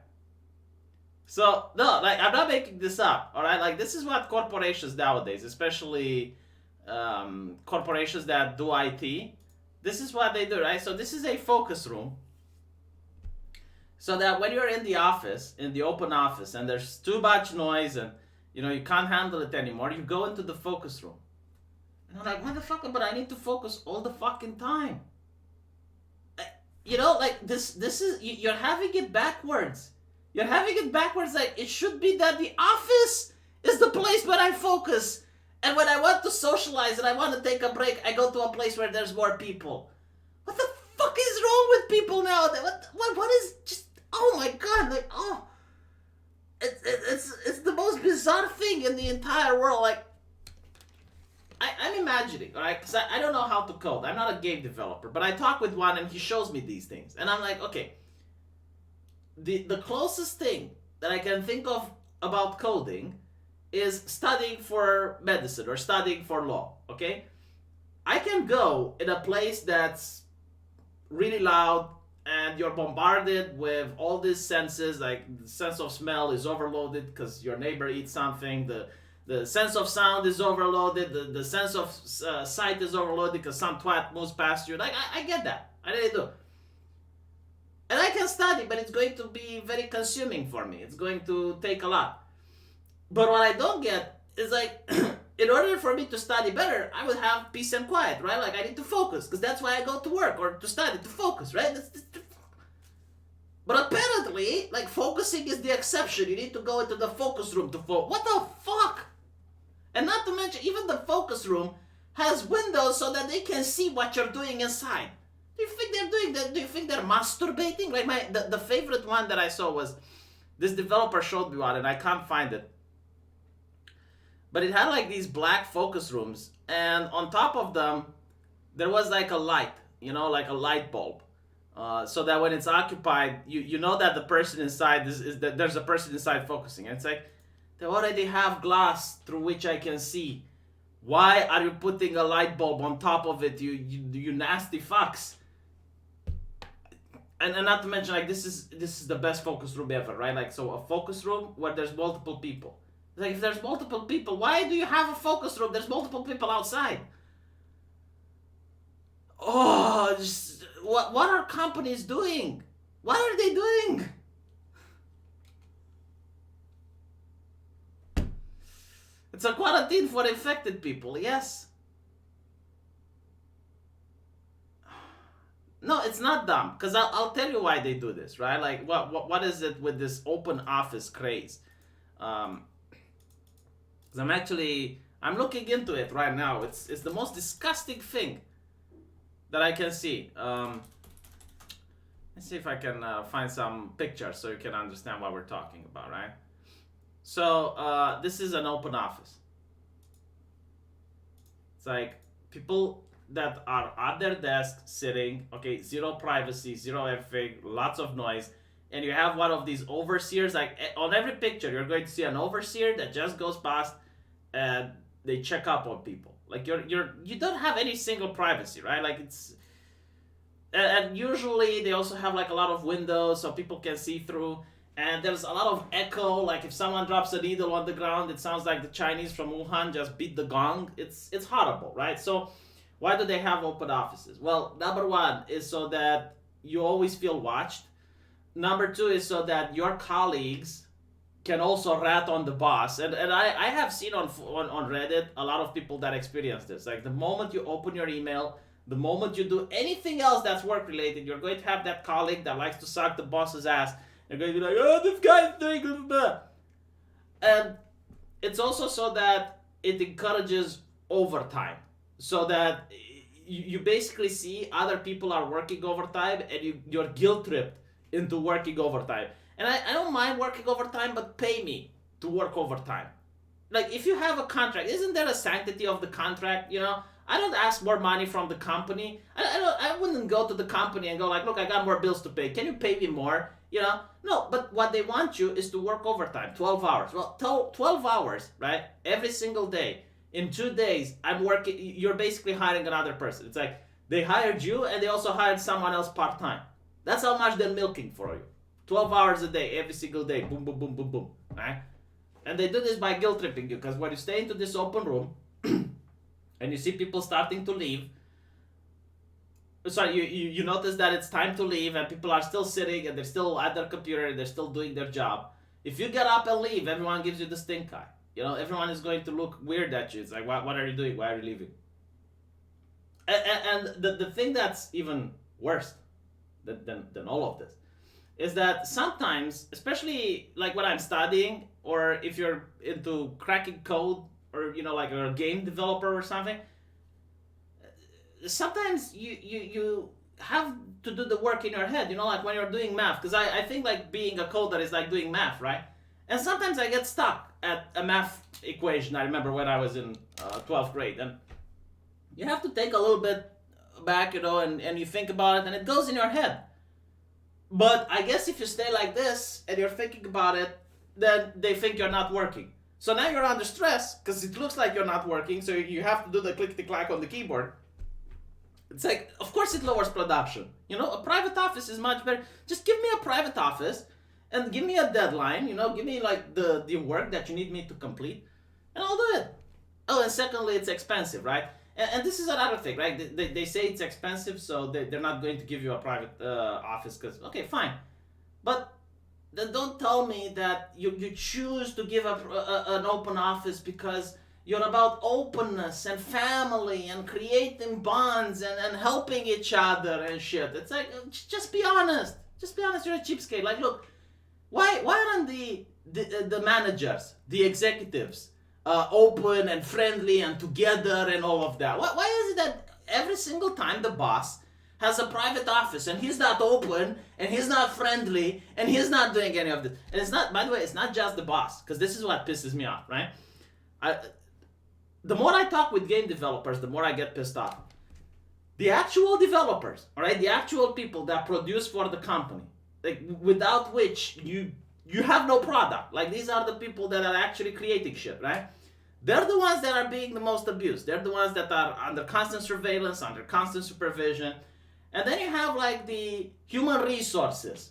Speaker 1: So, no, like, I'm not making this up, alright? Like, this is what corporations nowadays, especially corporations that do IT, this is what they do, right? So this is a focus room. So that when you're in the office, in the open office, and there's too much noise and, you know, you can't handle it anymore, you go into the focus room. And I'm like, motherfucker, but I need to focus all the fucking time. You know, like, this is, you're having it backwards. You're having it backwards, like, it should be that the office is the place where I focus. And when I want to socialize and I want to take a break, I go to a place where there's more people. What the fuck is wrong with people now? What is just, oh my god, like, oh. It's the most bizarre thing in the entire world. Like, I'm imagining, alright? Because I don't know how to code. I'm not a game developer. But I talk with one and he shows me these things. And I'm like, okay. The closest thing that I can think of about coding is studying for medicine or studying for law, okay? I can go in a place that's really loud and you're bombarded with all these senses, like the sense of smell is overloaded because your neighbor eats something, the sense of sound is overloaded, the sense of sight is overloaded because some twat moves past you. Like, I get that. I really do. And I can study, but it's going to be very consuming for me. It's going to take a lot. But what I don't get is, like, in order for me to study better, I would have peace and quiet, right? Like, I need to focus, because that's why I go to work, or to study, to focus, right? But apparently, like, focusing is the exception. You need to go into the focus room to focus. What the fuck? And not to mention, even the focus room has windows so that they can see what you're doing inside. Do you think they're doing that? Do you think they're masturbating? Like the favorite one that I saw was, this developer showed me one and I can't find it. But it had like these black focus rooms, and on top of them, there was like a light, you know, like a light bulb. So that when it's occupied, you know that the person inside is that there's a person inside focusing. And it's like, they already have glass through which I can see. Why are you putting a light bulb on top of it, you nasty fucks? And not to mention, like, this is the best focus room ever, right? Like, so a focus room where there's multiple people. Like, if there's multiple people, why do you have a focus room? There's multiple people outside. Oh, just, what are companies doing? What are they doing? It's a quarantine for infected people, yes. No, it's not dumb, because I'll tell you why they do this, right? Like, what is it with this open office craze? Because I'm looking into it right now. It's the most disgusting thing that I can see. Let's see if I can find some pictures so you can understand what we're talking about, right? So this is an open office. It's like people that are at their desk sitting, okay, zero privacy, zero everything, lots of noise, and you have one of these overseers. Like on every picture, you're going to see an overseer that just goes past and they check up on people. Like you don't have any single privacy, right? Like it's, and usually they also have like a lot of windows so people can see through. And there's a lot of echo, like if someone drops a needle on the ground, it sounds like the Chinese from Wuhan just beat the gong. It's horrible, right? So why do they have open offices? Well, number one is so that you always feel watched. Number two is so that your colleagues can also rat on the boss. And I have seen on Reddit a lot of people that experience this. Like the moment you open your email, the moment you do anything else that's work related, you're going to have that colleague that likes to suck the boss's ass. They're going to be like, oh, this guy's doing blah, blah. And it's also so that it encourages overtime. So that you basically see other people are working overtime and you're guilt-tripped into working overtime. And I don't mind working overtime, but pay me to work overtime. Like, if you have a contract, isn't there a sanctity of the contract, you know? I don't ask more money from the company. I wouldn't go to the company and go like, look, I got more bills to pay. Can you pay me more? You know? No, but what they want you is to work overtime, 12 hours. Well, 12 hours, right? Every single day. In 2 days, I'm working, you're basically hiring another person. It's like, they hired you and they also hired someone else part-time. That's how much they're milking for you. 12 hours a day, every single day. Boom, boom, boom, boom, boom. Right? And they do this by guilt-tripping you, because when you stay into this open room, and you see people starting to leave, sorry, you notice that it's time to leave and people are still sitting and they're still at their computer and they're still doing their job. If you get up and leave, everyone gives you the stink eye. You know, everyone is going to look weird at you. It's like, what are you doing? Why are you leaving? And the thing that's even worse than all of this is that sometimes, especially like when I'm studying, or if you're into cracking code, or you know, like a game developer or something, sometimes you have to do the work in your head, you know, like when you're doing math, because I think like being a coder is like doing math, right? And sometimes I get stuck at a math equation. I remember when I was in 12th grade, and you have to take a little bit back, you know, and you think about it and it goes in your head. But I guess if you stay like this and you're thinking about it, then they think you're not working. So now you're under stress because it looks like you're not working, so you have to do the click-clack on the keyboard. It's like, of course it lowers production. You know, a private office is much better. Just give me a private office and give me a deadline, you know, give me like the work that you need me to complete, and I'll do it. Oh, and secondly, it's expensive, right? And this is another thing, right? They say it's expensive, so they're not going to give you a private office because, okay, fine. But then don't tell me that you choose to give up an open office because you're about openness and family and creating bonds and helping each other and shit. It's like, just be honest. Just be honest, you're a cheapskate. Like, look, why aren't the managers, the executives, open and friendly and together and all of that? Why is it that every single time the boss has a private office and he's not open and he's not friendly and he's not doing any of this? And it's not, by the way, it's not just the boss, because this is what pisses me off, right? The more I talk with game developers, the more I get pissed off. The actual developers, all right, the actual people that produce for the company, like without which you have no product. Like, these are the people that are actually creating shit, right? They're the ones that are being the most abused. They're the ones that are under constant surveillance, under constant supervision. And then you have like the human resources.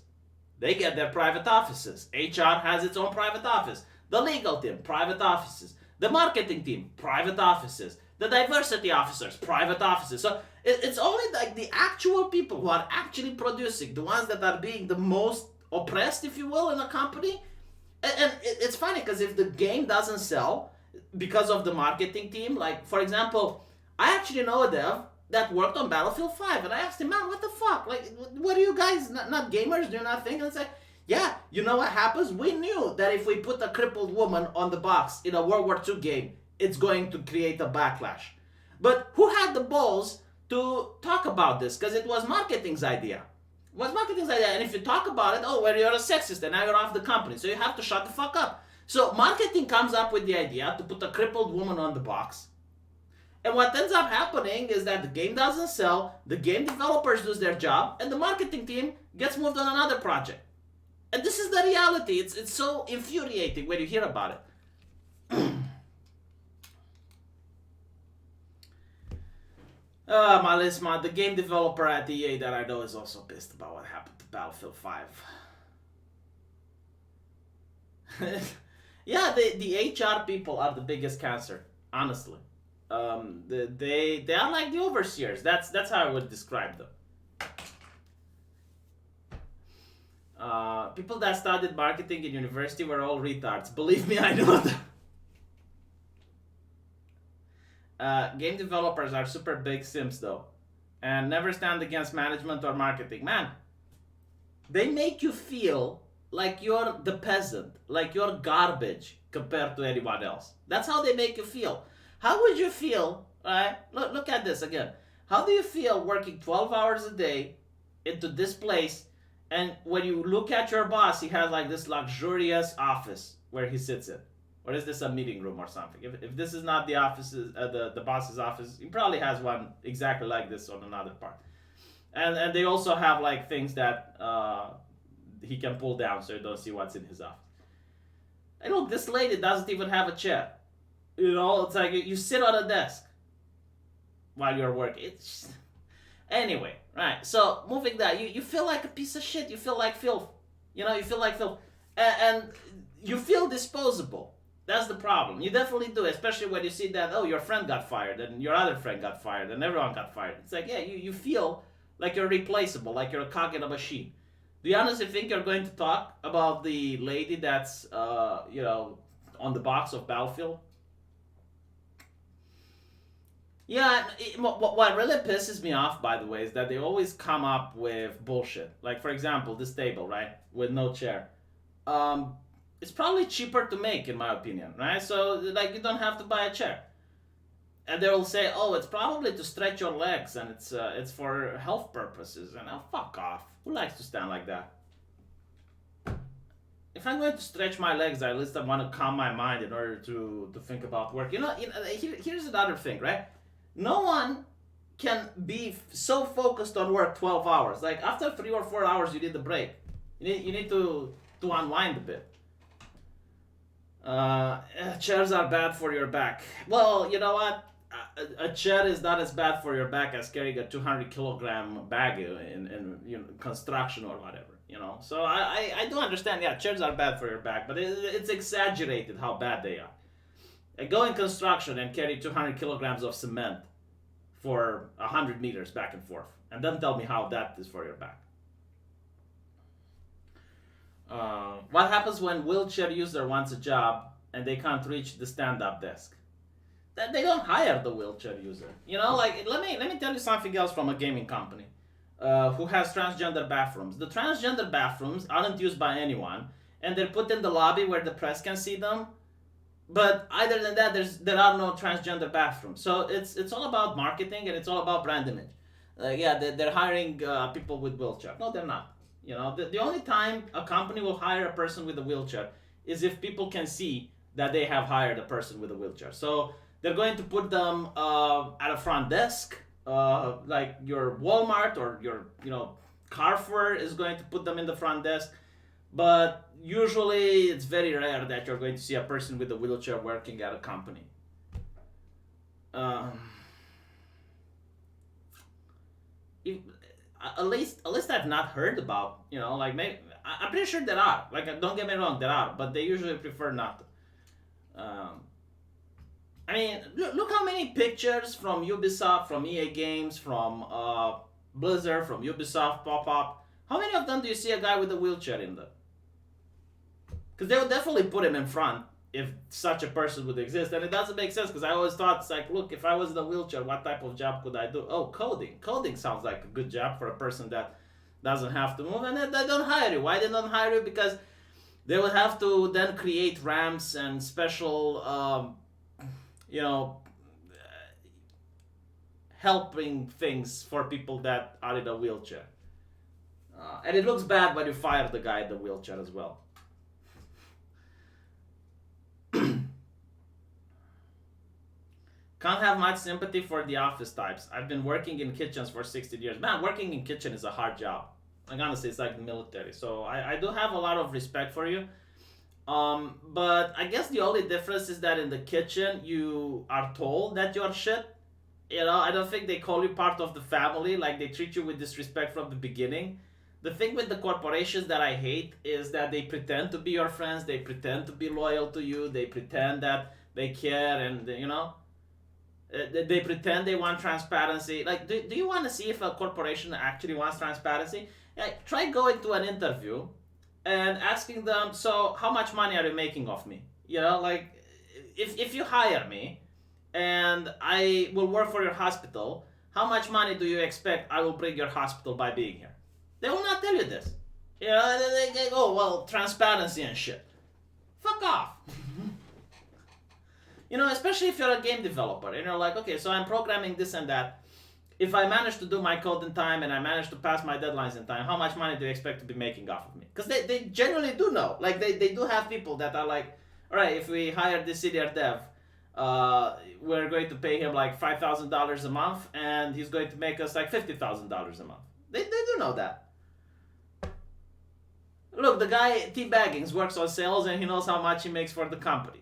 Speaker 1: They get their private offices. HR has its own private office. The legal team, private offices. The marketing team, private offices. The diversity officers, private offices. So it's only like the actual people who are actually producing, the ones that are being the most oppressed, if you will, in a company. And it's funny because if the game doesn't sell because of the marketing team, like, for example, I actually know a dev that worked on Battlefield 5, and I asked him, man, what the fuck? Like, what are you guys, not gamers, do nothing? And it's like, yeah, you know what happens? We knew that if we put a crippled woman on the box in a World War II game, it's going to create a backlash. But who had the balls to talk about this? Because it was marketing's idea. It was marketing's idea. And if you talk about it, oh, well, you're a sexist and now you're off the company. So you have to shut the fuck up. So marketing comes up with the idea to put a crippled woman on the box. And what ends up happening is that the game doesn't sell, the game developers lose their job, and the marketing team gets moved on another project. And this is the reality. It's so infuriating when you hear about it. Malisma, the game developer at EA that I know, is also pissed about what happened to Battlefield 5. Yeah, the HR people are the biggest cancer, honestly. They are like the overseers. That's how I would describe them. People that studied marketing in university were all retards. Believe me, I know them. Game developers are super big simps though, and never stand against management or marketing. Man, they make you feel like you're the peasant, like you're garbage compared to anyone else. That's how they make you feel. How would you feel, right? Look at this again. How do you feel working 12 hours a day into this place, and when you look at your boss, he has like this luxurious office where he sits in? Or is this a meeting room or something? If this is not the office, the boss's office, he probably has one exactly like this on another part. And they also have like things that he can pull down so you don't see what's in his office. And look, this lady doesn't even have a chair. You know, it's like you sit on a desk while you're working. It's anyway, right? So moving that, you feel like a piece of shit. You feel like filth. You know, you feel like filth, and you feel disposable. That's the problem. You definitely do, especially when you see that, oh, your friend got fired and your other friend got fired and everyone got fired. It's like, yeah, you feel like you're replaceable, like you're a cog in a machine. Do you honestly think you're going to talk about the lady that's, you know, on the box of Battlefield? Yeah, what really pisses me off, by the way, is that they always come up with bullshit. Like, for example, this table, right, with no chair. It's probably cheaper to make, in my opinion, right? So, like, you don't have to buy a chair. And they will say, oh, it's probably to stretch your legs, and it's for health purposes. And oh, fuck off. Who likes to stand like that? If I'm going to stretch my legs, at least I want to calm my mind in order to think about work. You know here's another thing, right? No one can be so focused on work 12 hours. Like, after 3 or 4 hours, you need a break. You need to unwind a bit. Chairs are bad for your back. Well, you know what? A chair is not as bad for your back as carrying a 200-kilogram bag in you know, construction or whatever. You know, so I do understand. Yeah, chairs are bad for your back, but it's exaggerated how bad they are. Go in construction and carry 200 kilograms of cement for 100 meters back and forth, and then tell me how that is for your back. What happens when wheelchair user wants a job and they can't reach the stand-up desk? That they don't hire the wheelchair user. You know, like let me tell you something else from a gaming company. who has transgender bathrooms. The transgender bathrooms aren't used by anyone, and they're put in the lobby where the press can see them. But other than that, there are no transgender bathrooms. So it's all about marketing and it's all about brand image. Yeah, they're hiring people with wheelchair. No, they're not. You know, the only time a company will hire a person with a wheelchair is if people can see that they have hired a person with a wheelchair. So they're going to put them at a front desk, like your Walmart or your Carrefour is going to put them in the front desk. But usually it's very rare that you're going to see a person with a wheelchair working at a company. At least I've not heard about, like maybe I'm pretty sure there are. Like, don't get me wrong, there are, but they usually prefer not to. I mean, look how many pictures from Ubisoft, from EA Games, from Blizzard, from Ubisoft pop up. How many of them do you see a guy with a wheelchair in them? Because they would definitely put him in front if such a person would exist. And it doesn't make sense because I always thought, it's like, look, if I was in a wheelchair, what type of job could I do? Oh, coding. Coding sounds like a good job for a person that doesn't have to move. And then they don't hire you. Why they don't hire you? Because they would have to then create ramps and special, helping things for people that are in a wheelchair. And it looks bad when you fire the guy in the wheelchair as well. Can't have much sympathy for the office types. I've been working in kitchens for 16 years. Man, working in kitchen is a hard job. Like, honestly, it's like the military. So I do have a lot of respect for you. But I guess the only difference is that in the kitchen, you are told that you're shit. I don't think they call you part of the family. Like, they treat you with disrespect from the beginning. The thing with the corporations that I hate is that they pretend to be your friends. They pretend to be loyal to you. They pretend that they care and, they pretend they want transparency. Like, do you want to see if a corporation actually wants transparency? Like, try going to an interview and asking them, so how much money are you making off me? Like, if you hire me and I will work for your hospital, how much money do you expect I will bring your hospital by being here? They will not tell you this. They go, well, transparency and shit. Fuck off. Especially if you're a game developer and you're like, okay, so I'm programming this and that. If I manage to do my code in time and I manage to pass my deadlines in time, how much money do you expect to be making off of me? Because they generally do know. Like, they do have people that are like, all right, if we hire this senior dev, we're going to pay him like $5,000 a month and he's going to make us like $50,000 a month. They do know that. Look, the guy, T. Baggins, works on sales and he knows how much he makes for the company.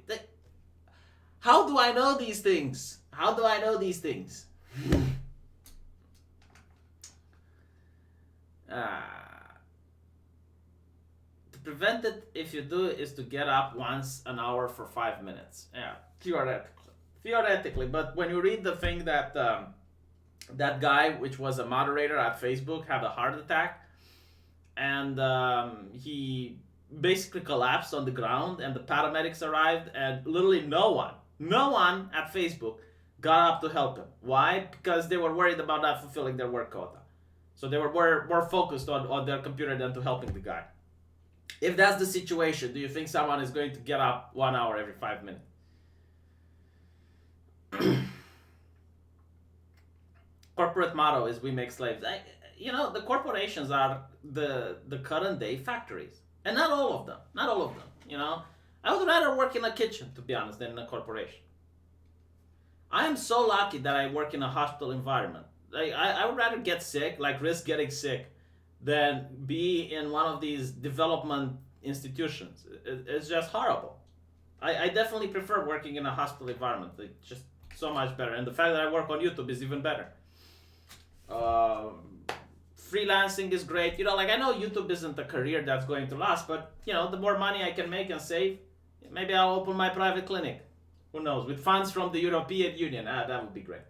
Speaker 1: How do I know these things? To prevent it, if you do, is to get up once an hour for 5 minutes. Yeah, theoretically. But when you read the thing that that guy, which was a moderator at Facebook, had a heart attack, and he basically collapsed on the ground, and the paramedics arrived, and literally no one at Facebook got up to help him. Why? Because they were worried about not fulfilling their work quota. So they were more focused on their computer than to helping the guy. If that's the situation, do you think someone is going to get up 1 hour every 5 minutes? Corporate motto is we make slaves. The corporations are the current day factories. And not all of them. I would rather work in a kitchen, to be honest, than in a corporation. I am so lucky that I work in a hospital environment. I would rather get sick, like risk getting sick, than be in one of these development institutions. It's just horrible. I definitely prefer working in a hospital environment. It's just so much better. And the fact that I work on YouTube is even better. Freelancing is great. I know YouTube isn't a career that's going to last, but, the more money I can make and save, maybe I'll open my private clinic. Who knows? With funds from the European Union. That would be great.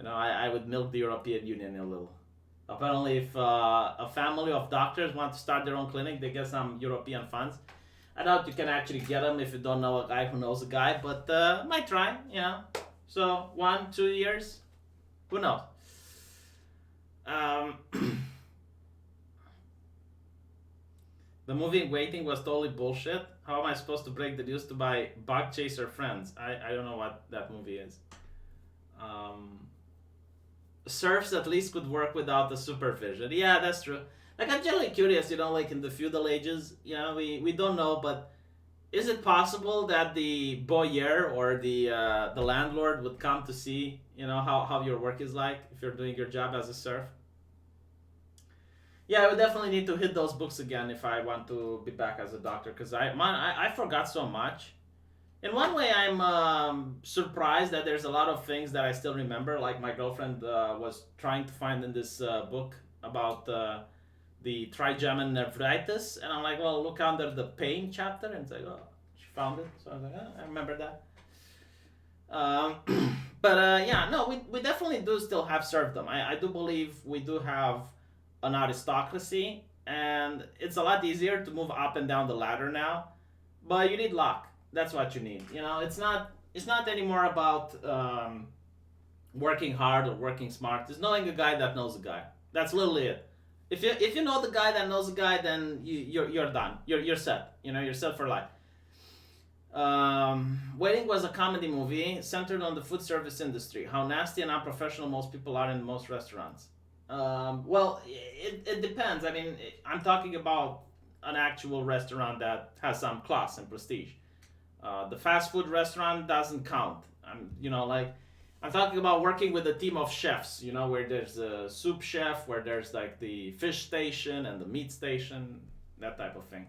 Speaker 1: I would milk the European Union a little. Apparently, if a family of doctors want to start their own clinic, they get some European funds. I doubt you can actually get them if you don't know a guy who knows a guy, but might try, So 1-2 years, who knows? The movie Waiting was totally bullshit. How am I supposed to break the news to my Bug Chaser friends? I don't know what that movie is. Serfs at least could work without the supervision. Yeah, that's true. Like, I'm generally curious, like in the feudal ages, we don't know, but is it possible that the boyar or the landlord would come to see, how your work is like if you're doing your job as a serf? Yeah, I would definitely need to hit those books again if I want to be back as a doctor, because I forgot so much. In one way, I'm surprised that there's a lot of things that I still remember. Like my girlfriend was trying to find in this book about the trigeminal nephritis, and I'm like, well, look under the pain chapter, and it's like, oh, she found it. So I was like, I remember that. But yeah, no, we definitely do still have serfdom. I do believe we do have an aristocracy, and it's a lot easier to move up and down the ladder now, but you need luck. That's what you need. It's not anymore about working hard or working smart. It's knowing a guy that knows a guy. That's literally it. If you know the guy that knows a guy, then you're done. You're set. You're set for life. Waiting was a comedy movie centered on the food service industry. How nasty and unprofessional most people are in most restaurants. Well, it depends. I mean, I'm talking about an actual restaurant that has some class and prestige. The fast food restaurant doesn't count. I'm talking about working with a team of chefs, where there's a soup chef, where there's like the fish station and the meat station, that type of thing.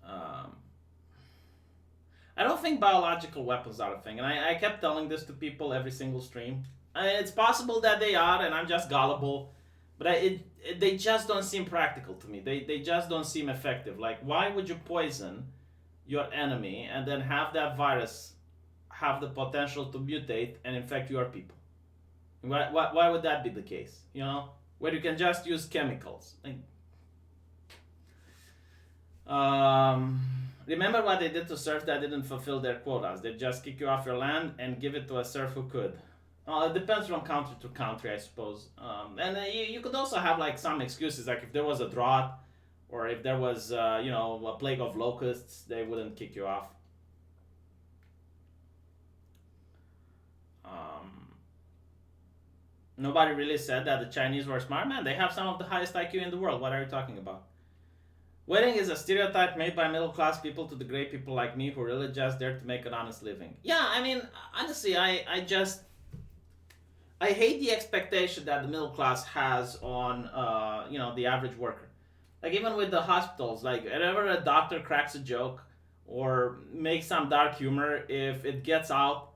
Speaker 1: I don't think biological weapons are a thing, and I kept telling this to people every single stream. It's possible that they are, and I'm just gullible, but they just don't seem practical to me. They just don't seem effective. Like, why would you poison your enemy and then have that virus have the potential to mutate and infect your people? Why would that be the case? Where you can just use chemicals. Remember what they did to serfs that didn't fulfill their quotas? They just kick you off your land and give it to a serf who could. It depends from country to country, I suppose. And you could also have like some excuses, like if there was a drought or if there was, a plague of locusts, they wouldn't kick you off. Nobody really said that the Chinese were smart. Man, they have some of the highest IQ in the world. What are you talking about? Waiting is a stereotype made by middle-class people to degrade people like me who are really just there to make an honest living. Yeah, I mean, honestly, I hate the expectation that the middle class has on, the average worker. Like, even with the hospitals, like, whenever a doctor cracks a joke or makes some dark humor, if it gets out,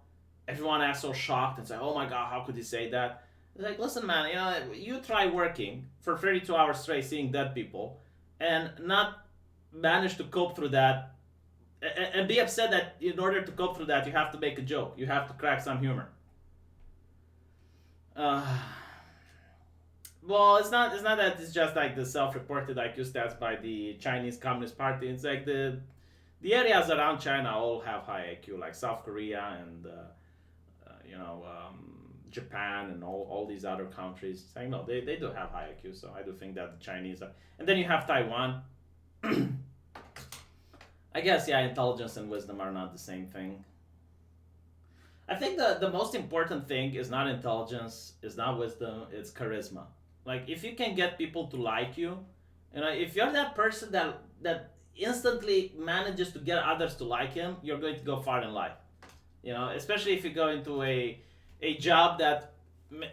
Speaker 1: everyone acts so shocked and say, oh my God, how could he say that? It's like, listen, man, you try working for 32 hours straight seeing dead people and not manage to cope through that and be upset that in order to cope through that, you have to make a joke. You have to crack some humor. Well, it's not that it's just like the self-reported IQ stats by the Chinese Communist Party. It's like the areas around China all have high IQ, like South Korea and Japan and all these other countries. It's like, no, they do have high IQ, so I do think that the Chinese are. And then you have Taiwan. I guess, yeah, intelligence and wisdom are not the same thing. I think the most important thing is not intelligence, is not wisdom, it's charisma. Like, if you can get people to like you, if you're that person that instantly manages to get others to like him, you're going to go far in life. Especially if you go into a job that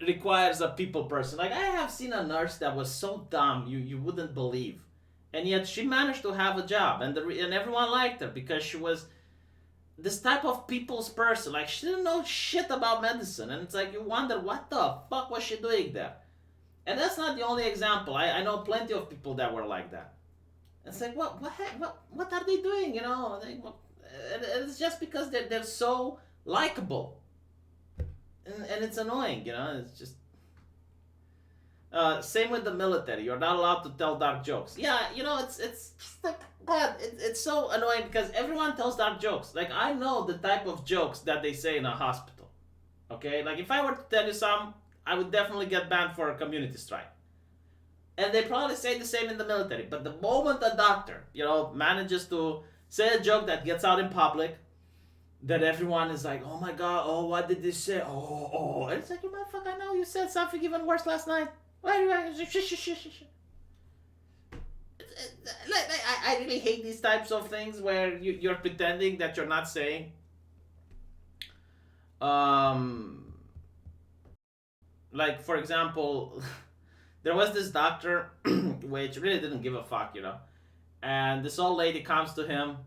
Speaker 1: requires a people person. Like, I have seen a nurse that was so dumb you wouldn't believe, and yet she managed to have a job, and everyone liked her because she was this type of people's person. Like, she didn't know shit about medicine, and it's like you wonder what the fuck was she doing there. And that's not the only example. I know plenty of people that were like that. It's like, what are they doing? It's just because they're so likable, and it's annoying. It's just. Same with the military. You're not allowed to tell dark jokes. Yeah, it's just like God. It's so annoying because everyone tells dark jokes. Like, I know the type of jokes that they say in a hospital. Okay, like if I were to tell you some, I would definitely get banned for a community strike. And they probably say the same in the military. But the moment a doctor, manages to say a joke that gets out in public, that everyone is like, oh my god, oh, what did they say? Oh. And it's like, you motherfucker, I know you said something even worse last night. Why do I really hate these types of things where you're pretending that you're not saying. Like, for example, there was this doctor which really didn't give a fuck, and this old lady comes to him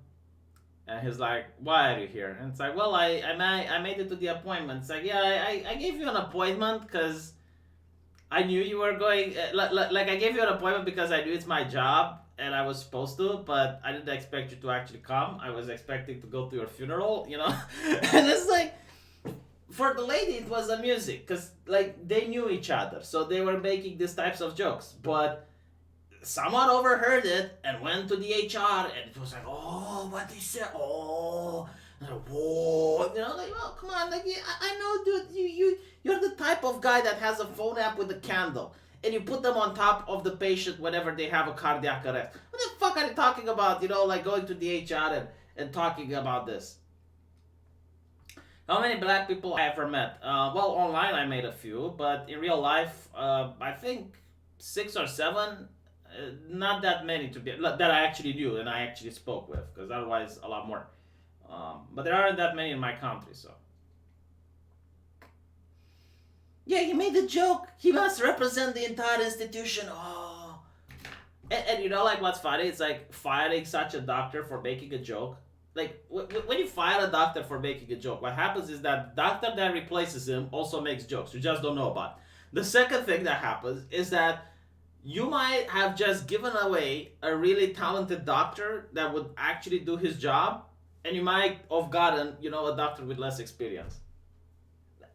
Speaker 1: and he's like, why are you here? And it's like, well, I made it to the appointment. It's like, yeah, I gave you an appointment because I knew you were going, like I gave you an appointment because I knew it's my job and I was supposed to, but I didn't expect you to actually come. I was expecting to go to your funeral, And it's like, for the lady, it was amusing because, like, they knew each other, so they were making these types of jokes. But someone overheard it and went to the HR, and it was like, oh, what they said, oh, whoa, like, oh, come on, like, I know, dude, you're the type of guy that has a phone app with a candle, and you put them on top of the patient whenever they have a cardiac arrest. What the fuck are you talking about? Like going to the HR and talking about this. How many black people I ever met? Well, online I made a few, but in real life, I think 6 or 7. Not that many that I actually knew and I actually spoke with, because otherwise a lot more. But there aren't that many in my country, so. Yeah, he made a joke. He must represent the entire institution. Oh. And like, what's funny? It's like firing such a doctor for making a joke. Like, when you fire a doctor for making a joke, what happens is that the doctor that replaces him also makes jokes. You just don't know about it. The second thing that happens is that you might have just given away a really talented doctor that would actually do his job, and you might have gotten, a doctor with less experience.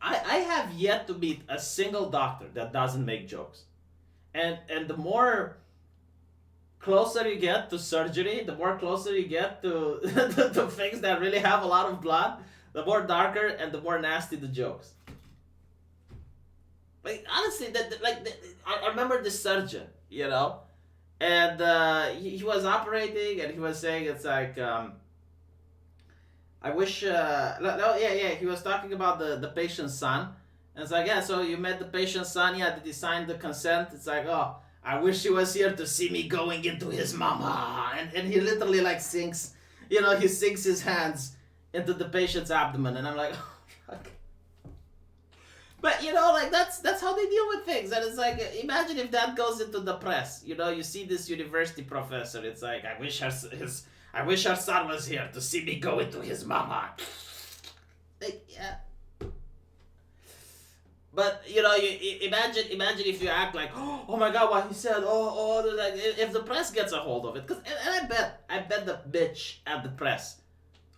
Speaker 1: I have yet to meet a single doctor that doesn't make jokes. And the more closer you get to surgery, the more closer you get to the things that really have a lot of blood, the more darker and the more nasty the jokes. Like, honestly, I remember this surgeon, and he was operating and he was saying, it's like, I wish, he was talking about the patient's son. And it's like, yeah, so you met the patient's son, yeah, did he sign the consent? It's like, oh, I wish he was here to see me going into his mama. And he literally, like, sinks, he sinks his hands into the patient's abdomen. And I'm like, oh, fuck. But, like, that's how they deal with things. And it's like, imagine if that goes into the press. You see this university professor. It's like, I wish her son was here to see me go into his mama. Like, yeah. But, you imagine if you act like, oh my god, what he said, like, if the press gets a hold of it. And I bet the bitch at the press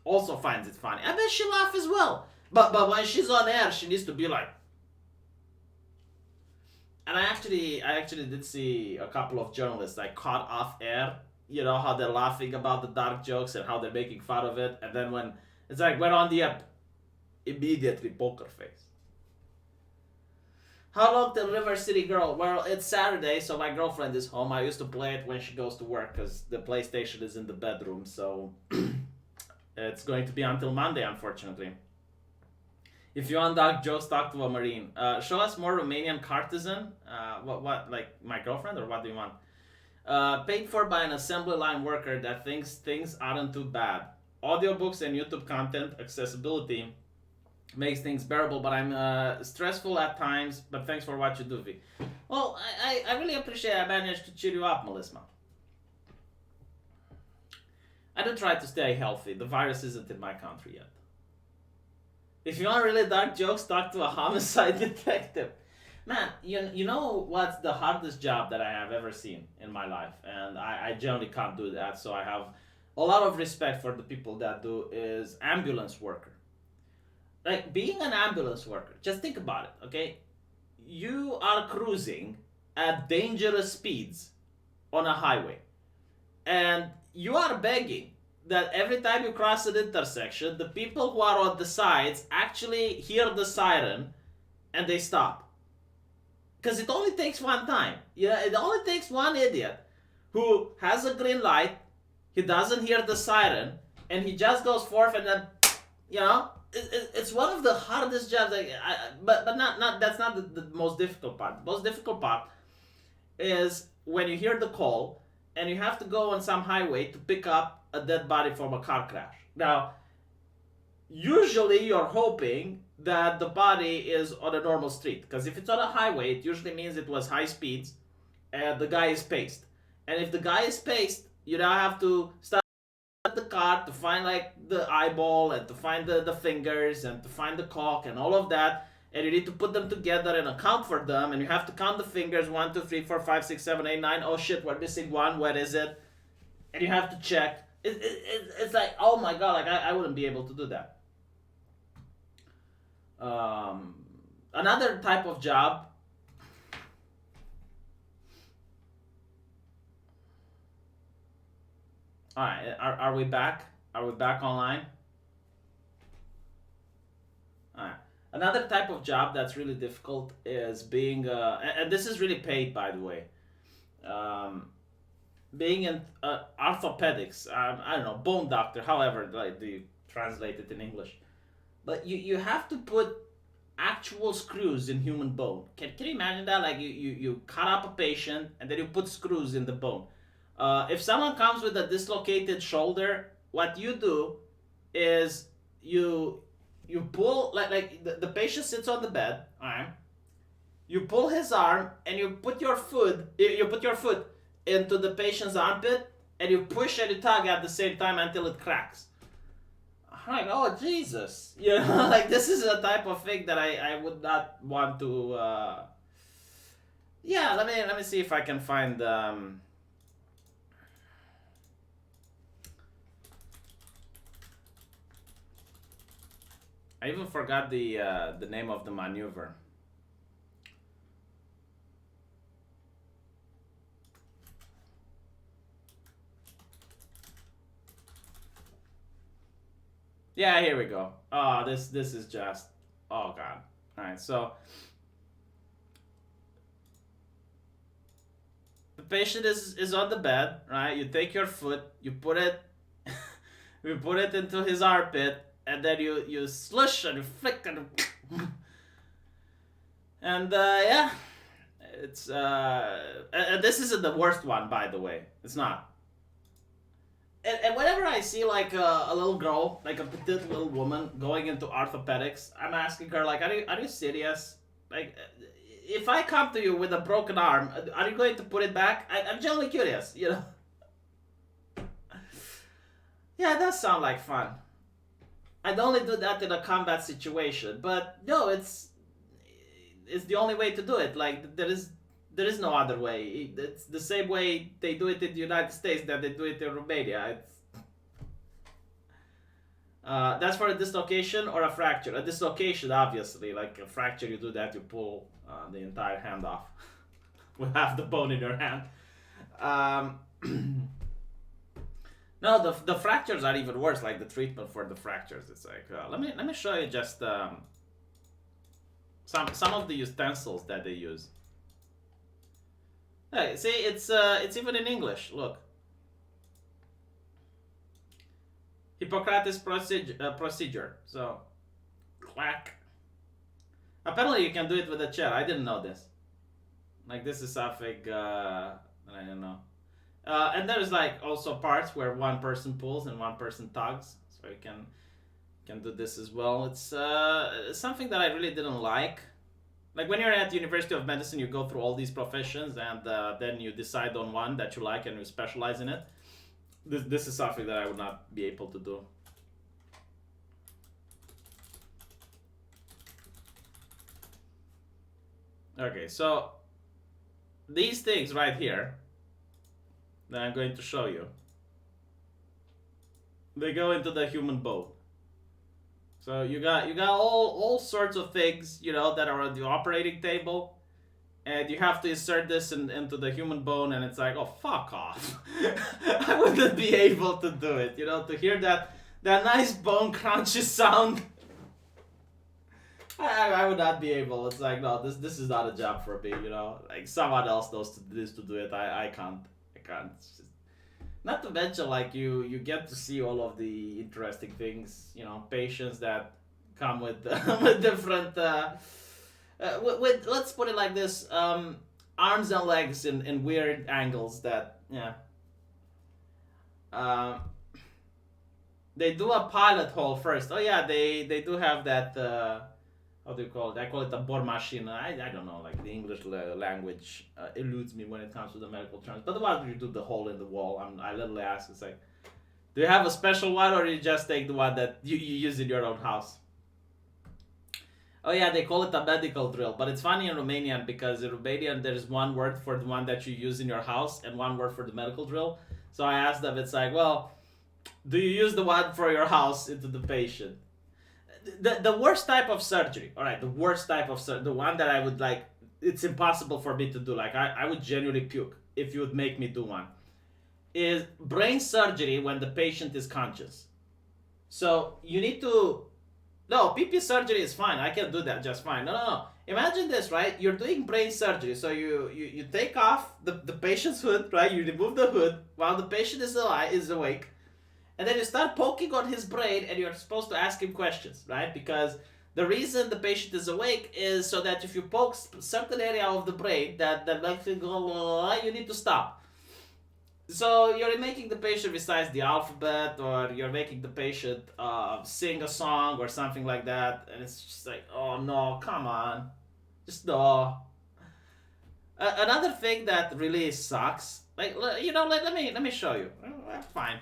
Speaker 1: also finds it funny. I bet she laughs as well. But when she's on air, she needs to be like. And I actually did see a couple of journalists, like, caught off air. How they're laughing about the dark jokes and how they're making fun of it. And then when it's like, we're on the app, immediately poker face. How long till River City Girl? Well, it's Saturday, so my girlfriend is home. I used to play it when she goes to work because the PlayStation is in the bedroom, so it's going to be until Monday, unfortunately. If you want dark jokes, talk to a Marine. Show us more Romanian Cartesian. What, like my girlfriend, or what do you want? Paid for by an assembly line worker that thinks things aren't too bad. Audiobooks and YouTube content accessibility makes things bearable, but I'm stressful at times, but thanks for what you do, V. Well, I really appreciate I managed to cheer you up, Melisma. I do try to stay healthy. The virus isn't in my country yet. If you want really dark jokes, talk to a homicide detective. Man, you know what's the hardest job that I have ever seen in my life? And I generally can't do that, so I have a lot of respect for the people that do, is ambulance worker. Like, being an ambulance worker, just think about it, okay? You are cruising at dangerous speeds on a highway. And you are begging that every time you cross an intersection, the people who are on the sides actually hear the siren and they stop. Because it only takes one time. It only takes one idiot who has a green light, he doesn't hear the siren, and he just goes forth and then, it's one of the hardest jobs. But not that's not the most difficult part. The most difficult part is when you hear the call and you have to go on some highway to pick up a dead body from a car crash. Now, usually you're hoping that the body is on a normal street, because if it's on a highway, it usually means it was high speeds and the guy is paced. And if the guy is paced, you now have to start the car to find like the eyeball and to find the fingers and to find the cock and all of that, and you need to put them together and account for them, and you have to count the fingers 1 2 3 4 5 6 7 8 9. Oh shit, we're missing one. Where is it? And you have to check. It's like, oh my god, like I wouldn't be able to do that. Another type of job. All right, are we back? Are we back online? All right. Another type of job that's really difficult is being, and this is really paid, by the way, being in orthopedics. I don't know, bone doctor, however like you translate it in English. But you have to put actual screws in human bone. Can you imagine that? Like you cut up a patient and then you put screws in the bone. If someone comes with a dislocated shoulder, what you do is you pull like the patient sits on the bed, alright? You pull his arm and you put your foot into the patient's armpit and you push and you tug at the same time until it cracks. I'm like, oh Jesus, like this is a type of thing that I would not want to. Yeah, let me see if I can find. I even forgot the name of the maneuver. Yeah, here we go. Oh, this is just, oh god. All right, so the patient is on the bed, right? You take your foot, you put it into his armpit, and then you slush and you flick and and yeah, it's and this isn't the worst one, by the way. It's not. And whenever I see like a little girl, like a petite little woman going into orthopedics, I'm asking her like, are you serious? Like, if I come to you with a broken arm, are you going to put it back? I'm genuinely curious, Yeah, it does sound like fun. I'd only do that in a combat situation, but no, it's the only way to do it. Like there is no other way. It's the same way they do it in the United States that they do it in Romania. That's for a dislocation or a fracture. A dislocation, obviously, like a fracture, you do that, you pull the entire hand off with half the bone in your hand. No, the fractures are even worse. Like the treatment for the fractures, it's like let me show you just some of the utensils that they use. Hey, see, it's even in English. Look, Hippocrates procedure. So, clack. Apparently, you can do it with a chair. I didn't know this. Like this is something I don't know. And there's like also parts where one person pulls and one person tugs, so you can do this as well. It's something that I really didn't like. Like when you're at the University of Medicine, you go through all these professions and then you decide on one that you like and you specialize in it. This is something that I would not be able to do. Okay, so these things right here that I'm going to show you, they go into the human bone. So you got all sorts of things, that are on the operating table, and you have to insert this into the human bone, and it's like, oh, fuck off. I wouldn't be able to do it, to hear that nice bone crunchy sound. I would not be able. It's like, no, this is not a job for me, you know. Like someone else needs to do it. I can't. I can't. It's just, not to mention, like you get to see all of the interesting things, you know, patients that come with with different. With let's put it like this, arms and legs in weird angles that yeah. Uh, they do a pilot hole first. Oh yeah, they do have that. How do you call it? I call it a bohrmaschine. I don't know, like the English language eludes me when it comes to the medical terms. But the one you do the hole in the wall, I literally ask, it's like, do you have a special one, or you just take the one that you use in your own house? Oh yeah, they call it a medical drill, but it's funny in Romanian because in Romanian there's one word for the one that you use in your house and one word for the medical drill. So I asked them, it's like, well, do you use the one for your house into the patient? The worst type of surgery, all right, the worst type of surgery, the one that I would like, it's impossible for me to do, like I would genuinely puke if you would make me do one, is brain surgery when the patient is conscious. So you need to, no, PP surgery is fine, I can do that just fine. No. Imagine this, right? You're doing brain surgery, so you take off the patient's hood, right? You remove the hood while the patient is awake. And then you start poking on his brain and you're supposed to ask him questions, right? Because the reason the patient is awake is so that if you poke certain area of the brain that like you need to stop. So you're making the patient recite the alphabet, or you're making the patient sing a song or something like that. And it's just like, oh no, come on. Just no. Another thing that really sucks, like, you know, let me show you. Fine.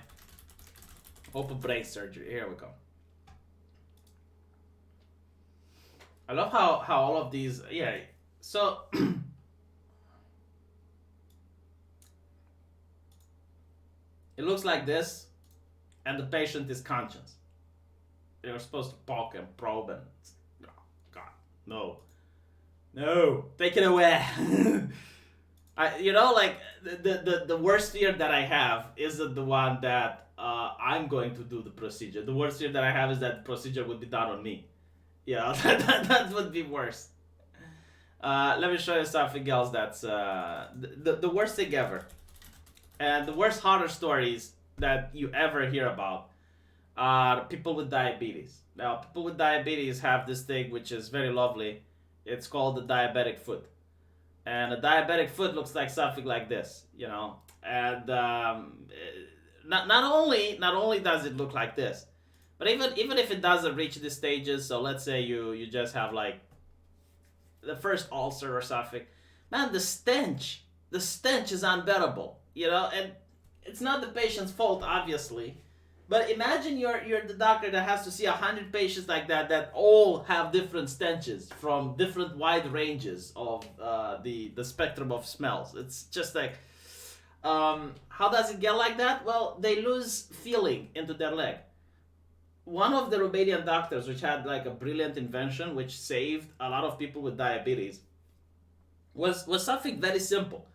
Speaker 1: Open brain surgery. Here we go. I love how all of these, yeah. So it looks like this, and the patient is conscious. You're supposed to poke and probe and, oh God, no, take it away. You know, like the worst fear that I have isn't the one that I'm going to do the procedure. The worst fear that I have is that the procedure would be done on me. Yeah, that would be worse. Let me show you something else that's the worst thing ever. And the worst horror stories that you ever hear about are people with diabetes. Now, people with diabetes have this thing which is very lovely. It's called the diabetic foot. And a diabetic foot looks like something like this, you know. And not only does it look like this, but even if it doesn't reach these stages, so let's say you just have like the first ulcer or something, man, the stench is unbearable, you know. And it's not the patient's fault, obviously, but imagine you're the doctor that has to see 100 patients like that all have different stenches from different wide ranges of the spectrum of smells. It's just like, how does it get like that? Well, they lose feeling into their leg. One of the Romanian doctors, which had like a brilliant invention which saved a lot of people with diabetes, was something very simple.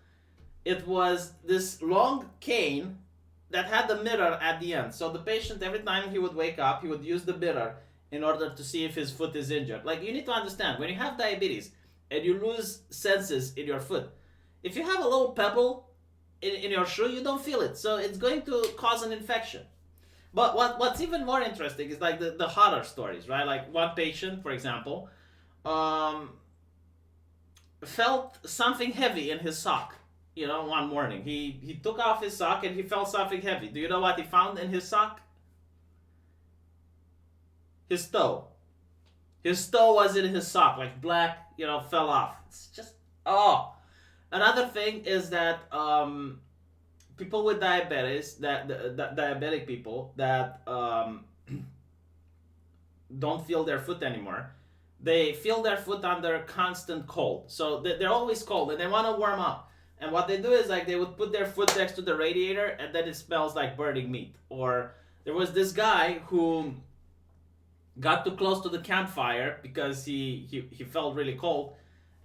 Speaker 1: It was this long cane that had the mirror at the end. So the patient, every time he would wake up, he would use the mirror in order to see if his foot is injured. Like, you need to understand, when you have diabetes and you lose senses in your foot, if you have a little pebble in your shoe, you don't feel it. So it's going to cause an infection. But what's even more interesting is like the horror stories, right? Like one patient, for example, felt something heavy in his sock. You know, one morning he took off his sock and he felt something heavy. Do you know what he found in his sock? His toe. His toe was in his sock, like black, you know, fell off. It's just, oh. Another thing is that people with diabetes, diabetic people that don't feel their foot anymore, they feel their foot under constant cold. So they're always cold and they want to warm up. And what they do is like they would put their foot next to the radiator and then it smells like burning meat. Or there was this guy who got too close to the campfire because he felt really cold,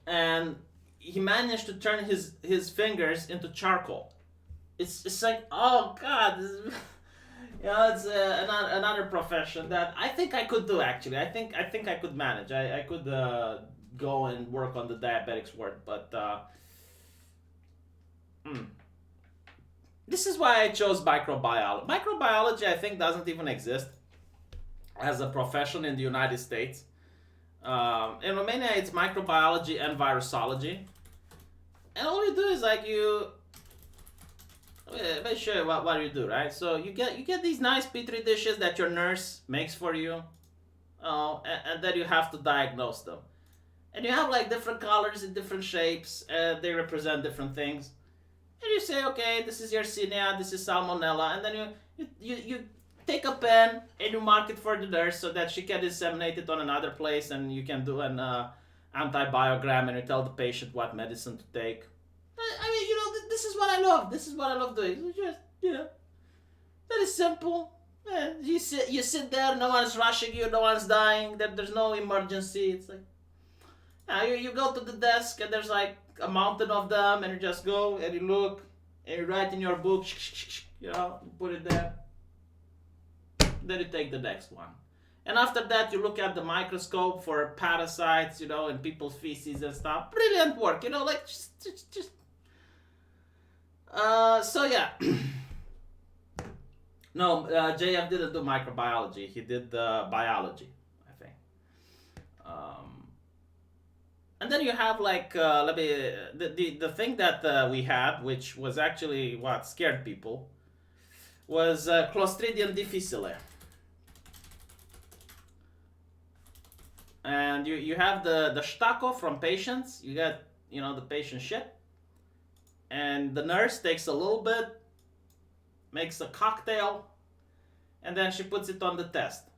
Speaker 1: and he managed to turn his fingers into charcoal. It's like, oh God, Yeah, it's another profession that I think I could do. Actually, I think I could manage. I could go and work on the diabetics ward, but this is why I chose microbiology. Microbiology, I think, doesn't even exist as a profession in the United States. In Romania, it's microbiology and virusology, and all you do is like you. Let me show you what you do, right? So you get these nice petri dishes that your nurse makes for you, and then you have to diagnose them, and you have like different colors and different shapes, and they represent different things, and you say, okay, this is Yersinia, this is Salmonella, and then you take a pen and you mark it for the nurse so that she can disseminate it on another place, and you can do an antibiogram, and you tell the patient what medicine to take. I mean, you know, this is what I love. This is what I love doing. It's just, you know, very simple. Yeah, you sit there. No one's rushing you. No one's dying. There's no emergency. It's like, you go to the desk and there's like a mountain of them, and you just go and you look and you write in your book. You know, you put it there. Then you take the next one. And after that, you look at the microscope for parasites, you know, in people's feces and stuff. Brilliant work, you know, like just. So yeah. No, JF didn't do microbiology. He did biology, I think. And then you have like the thing that we had, which was actually what scared people, was Clostridium difficile. And you have the Stacco from patients. You get, you know, the patient shit. And the nurse takes a little bit, makes a cocktail, and then she puts it on the test.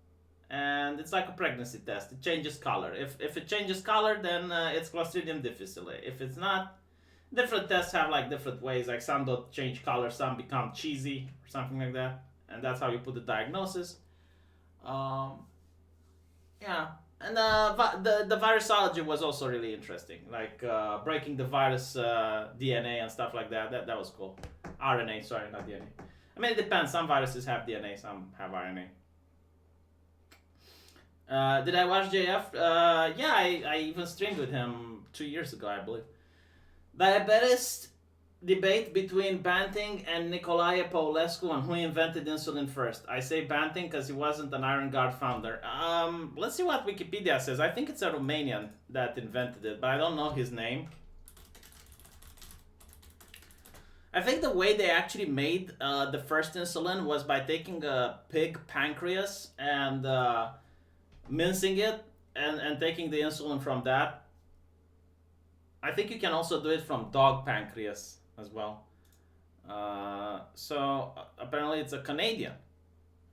Speaker 1: And it's like a pregnancy test. It changes color. If it changes color, then it's Clostridium difficile. If it's not, different tests have like different ways. Like some don't change color, some become cheesy or something like that. And that's how you put the diagnosis. Yeah. And the virusology was also really interesting, like breaking the virus DNA and stuff like that. That was cool. RNA, sorry, not DNA. I mean, it depends. Some viruses have DNA, some have RNA. Did I watch JF? Yeah, I even streamed with him 2 years ago, I believe. Diabetes debate between Banting and Nicolae Paulescu on who invented insulin first. I say Banting because he wasn't an Iron Guard founder. Let's see what Wikipedia says. I think it's a Romanian that invented it, but I don't know his name. I think the way they actually made the first insulin was by taking a pig pancreas and mincing it and taking the insulin from that. I think you can also do it from dog pancreas as well. So apparently it's a Canadian,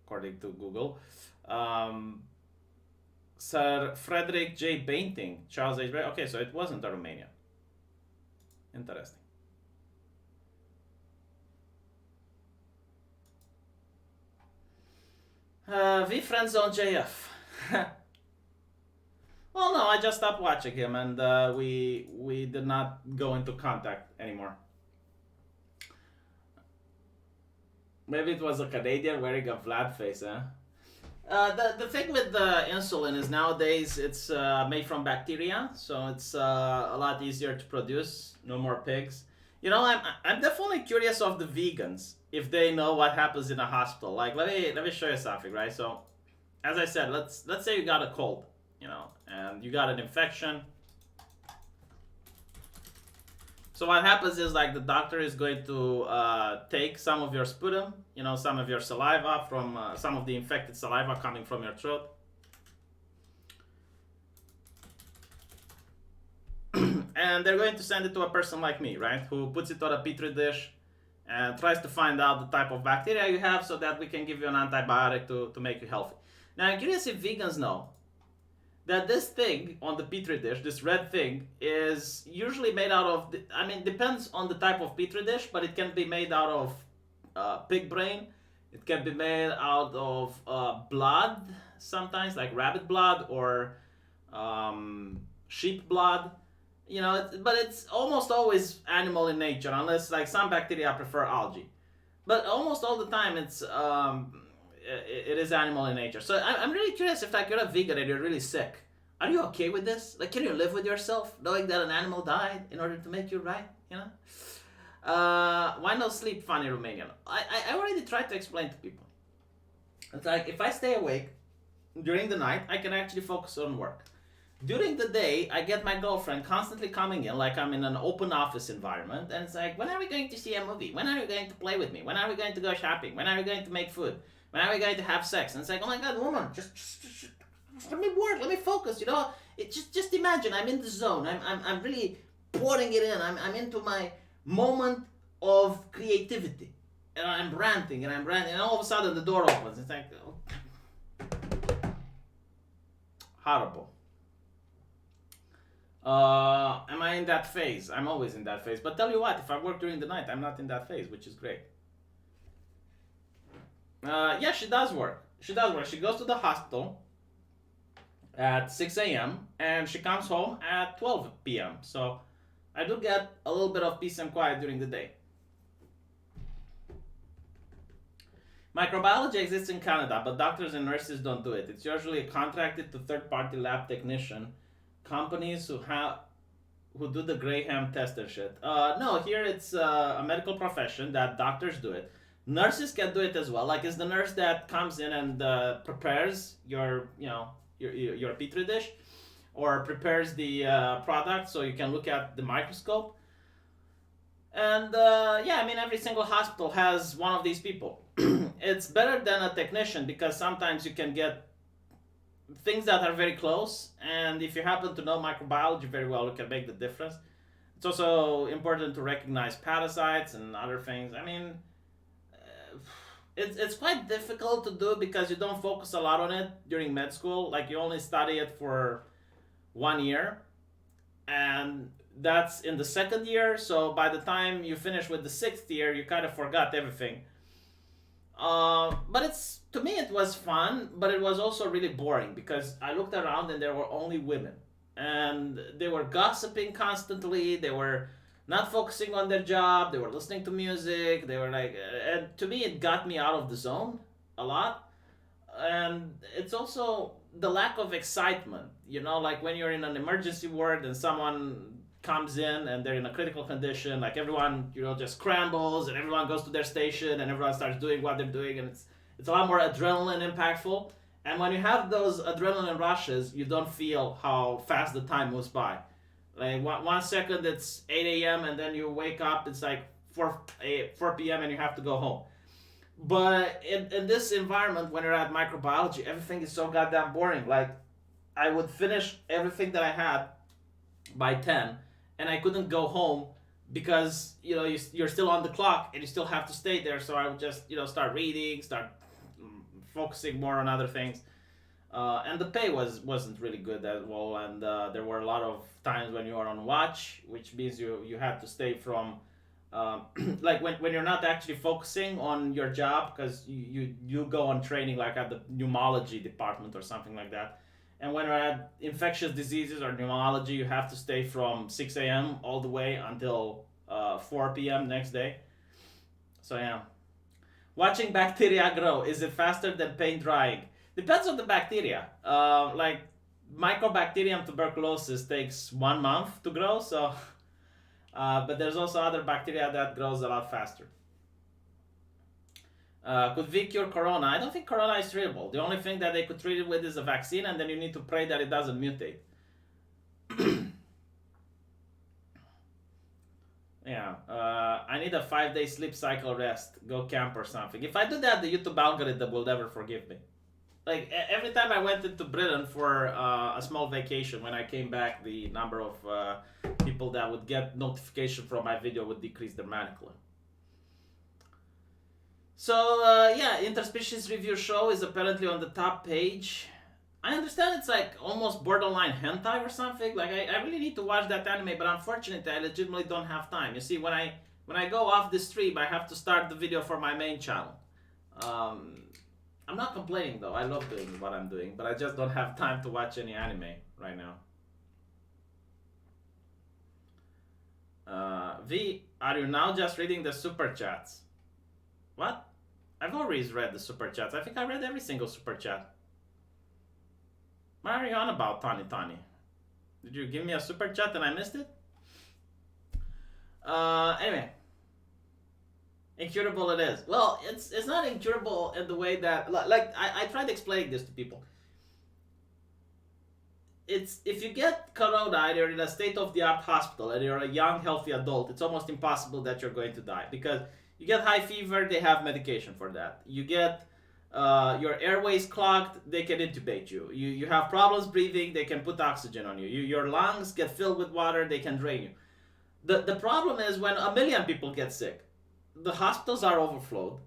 Speaker 1: according to Google. Sir Frederick J. Banting, Charles H. Okay, so it wasn't a Romanian. Interesting. V friends on JF. Well, no, I just stopped watching him, and we did not go into contact anymore. Maybe it was a Canadian wearing a Vlad face, huh? The thing with the insulin is nowadays it's made from bacteria, so it's a lot easier to produce. No more pigs. You know, I'm definitely curious of the vegans if they know what happens in a hospital. Like, let me show you something, right? So, as I said, let's say you got a cold, you know, and you got an infection. So what happens is, like, the doctor is going to take some of your sputum, you know, some of your saliva from some of the infected saliva coming from your throat. And they're going to send it to a person like me, right? Who puts it on a petri dish and tries to find out the type of bacteria you have so that we can give you an antibiotic to make you healthy. Now, I'm curious if vegans know that this thing on the petri dish, this red thing, is usually made out of, I mean, depends on the type of petri dish, but it can be made out of pig brain. It can be made out of blood, sometimes, like rabbit blood or sheep blood. You know, but it's almost always animal in nature, unless like some bacteria prefer algae. But almost all the time it's it is animal in nature. So I'm really curious if like you're a vegan and you're really sick. Are you okay with this? Like, can you live with yourself knowing that an animal died in order to make you right? You know? Why no sleep, funny Romanian? I already tried to explain to people. It's like if I stay awake during the night, I can actually focus on work. During the day, I get my girlfriend constantly coming in like I'm in an open office environment, and it's like, when are we going to see a movie? When are you going to play with me? When are we going to go shopping? When are we going to make food? When are we going to have sex? And it's like, oh my god, woman, just let me work, let me focus, you know? Just imagine, I'm in the zone. I'm really pouring it in. I'm into my moment of creativity. And I'm ranting, and all of a sudden the door opens. It's like, oh. Horrible. Am I in that phase? I'm always in that phase. But tell you what, if I work during the night, I'm not in that phase, which is great. Yeah, she does work. She goes to the hospital at 6 a.m. and she comes home at 12 p.m. So I do get a little bit of peace and quiet during the day. Microbiology exists in Canada, but doctors and nurses don't do it. It's usually contracted to third-party lab technician companies who do the Graham test and shit. No, here it's a medical profession that doctors do it. Nurses can do it as well. Like, it's the nurse that comes in and prepares your petri dish, or prepares the product so you can look at the microscope. And yeah, I mean, every single hospital has one of these people. It's better than a technician because sometimes you can get things that are very close, and if you happen to know microbiology very well, you can make the difference. It's also important to recognize parasites and other things. I mean, it's quite difficult to do because you don't focus a lot on it during med school. Like, you only study it for 1 year, and that's in the second year. So by the time you finish with the 6th year, you kind of forgot everything. But to me it was fun, but it was also really boring because I looked around and there were only women, and they were gossiping constantly. They were not focusing on their job. They were listening to music. They were like, and to me it got me out of the zone a lot. And it's also the lack of excitement, you know, like when you're in an emergency ward and someone comes in and they're in a critical condition, like everyone, you know, just scrambles and everyone goes to their station and everyone starts doing what they're doing, and it's a lot more adrenaline impactful. And when you have those adrenaline rushes, you don't feel how fast the time moves by. Like 1 second it's 8 a.m. and then you wake up, it's like 4 p.m. and you have to go home. But in this environment, when you're at microbiology, everything is so goddamn boring. Like, I would finish everything that I had by 10, and I couldn't go home because, you know, you're still on the clock and you still have to stay there. So I would just, you know, start reading, start focusing more on other things. And the pay wasn't really good as well. And there were a lot of times when you are on watch, which means you had to stay from, like when you're not actually focusing on your job, because you go on training like at the pneumology department or something like that. And when you're at infectious diseases or pneumology, you have to stay from 6 a.m. all the way until 4 p.m. next day. So yeah. Watching bacteria grow, is it faster than paint drying? Depends on the bacteria. Like Mycobacterium tuberculosis takes 1 month to grow, so but there's also other bacteria that grows a lot faster. Could V cure corona? I don't think corona is treatable. The only thing that they could treat it with is a vaccine, and then you need to pray that it doesn't mutate. Yeah, I need a 5-day sleep cycle rest. Go camp or something. If I do that, the YouTube algorithm will never forgive me. Like, every time I went into Britain for a small vacation, when I came back, the number of people that would get notification from my video would decrease dramatically. So, yeah, Interspecies Review Show is apparently on the top page. I understand it's like almost borderline hentai or something. Like, I really need to watch that anime, but unfortunately I legitimately don't have time. You see, when I go off the stream, I have to start the video for my main channel. I'm not complaining though, I love doing what I'm doing, but I just don't have time to watch any anime right now. V, are you now just reading the super chats? What? I've always read the super chats. I think I read every single super chat. What are you on about, Tani Tani? Did you give me a super chat and I missed it? Anyway. Incurable it is. Well, it's not incurable in the way that... Like, I tried explaining this to people. It's if you get corona and you're in a state-of-the-art hospital and you're a young, healthy adult, it's almost impossible that you're going to die. Because you get high fever, they have medication for that. You get your airways clogged, they can intubate you. You have problems breathing, they can put oxygen on you. Your lungs get filled with water, they can drain you. The problem is when 1 million people get sick, the hospitals are overflowed.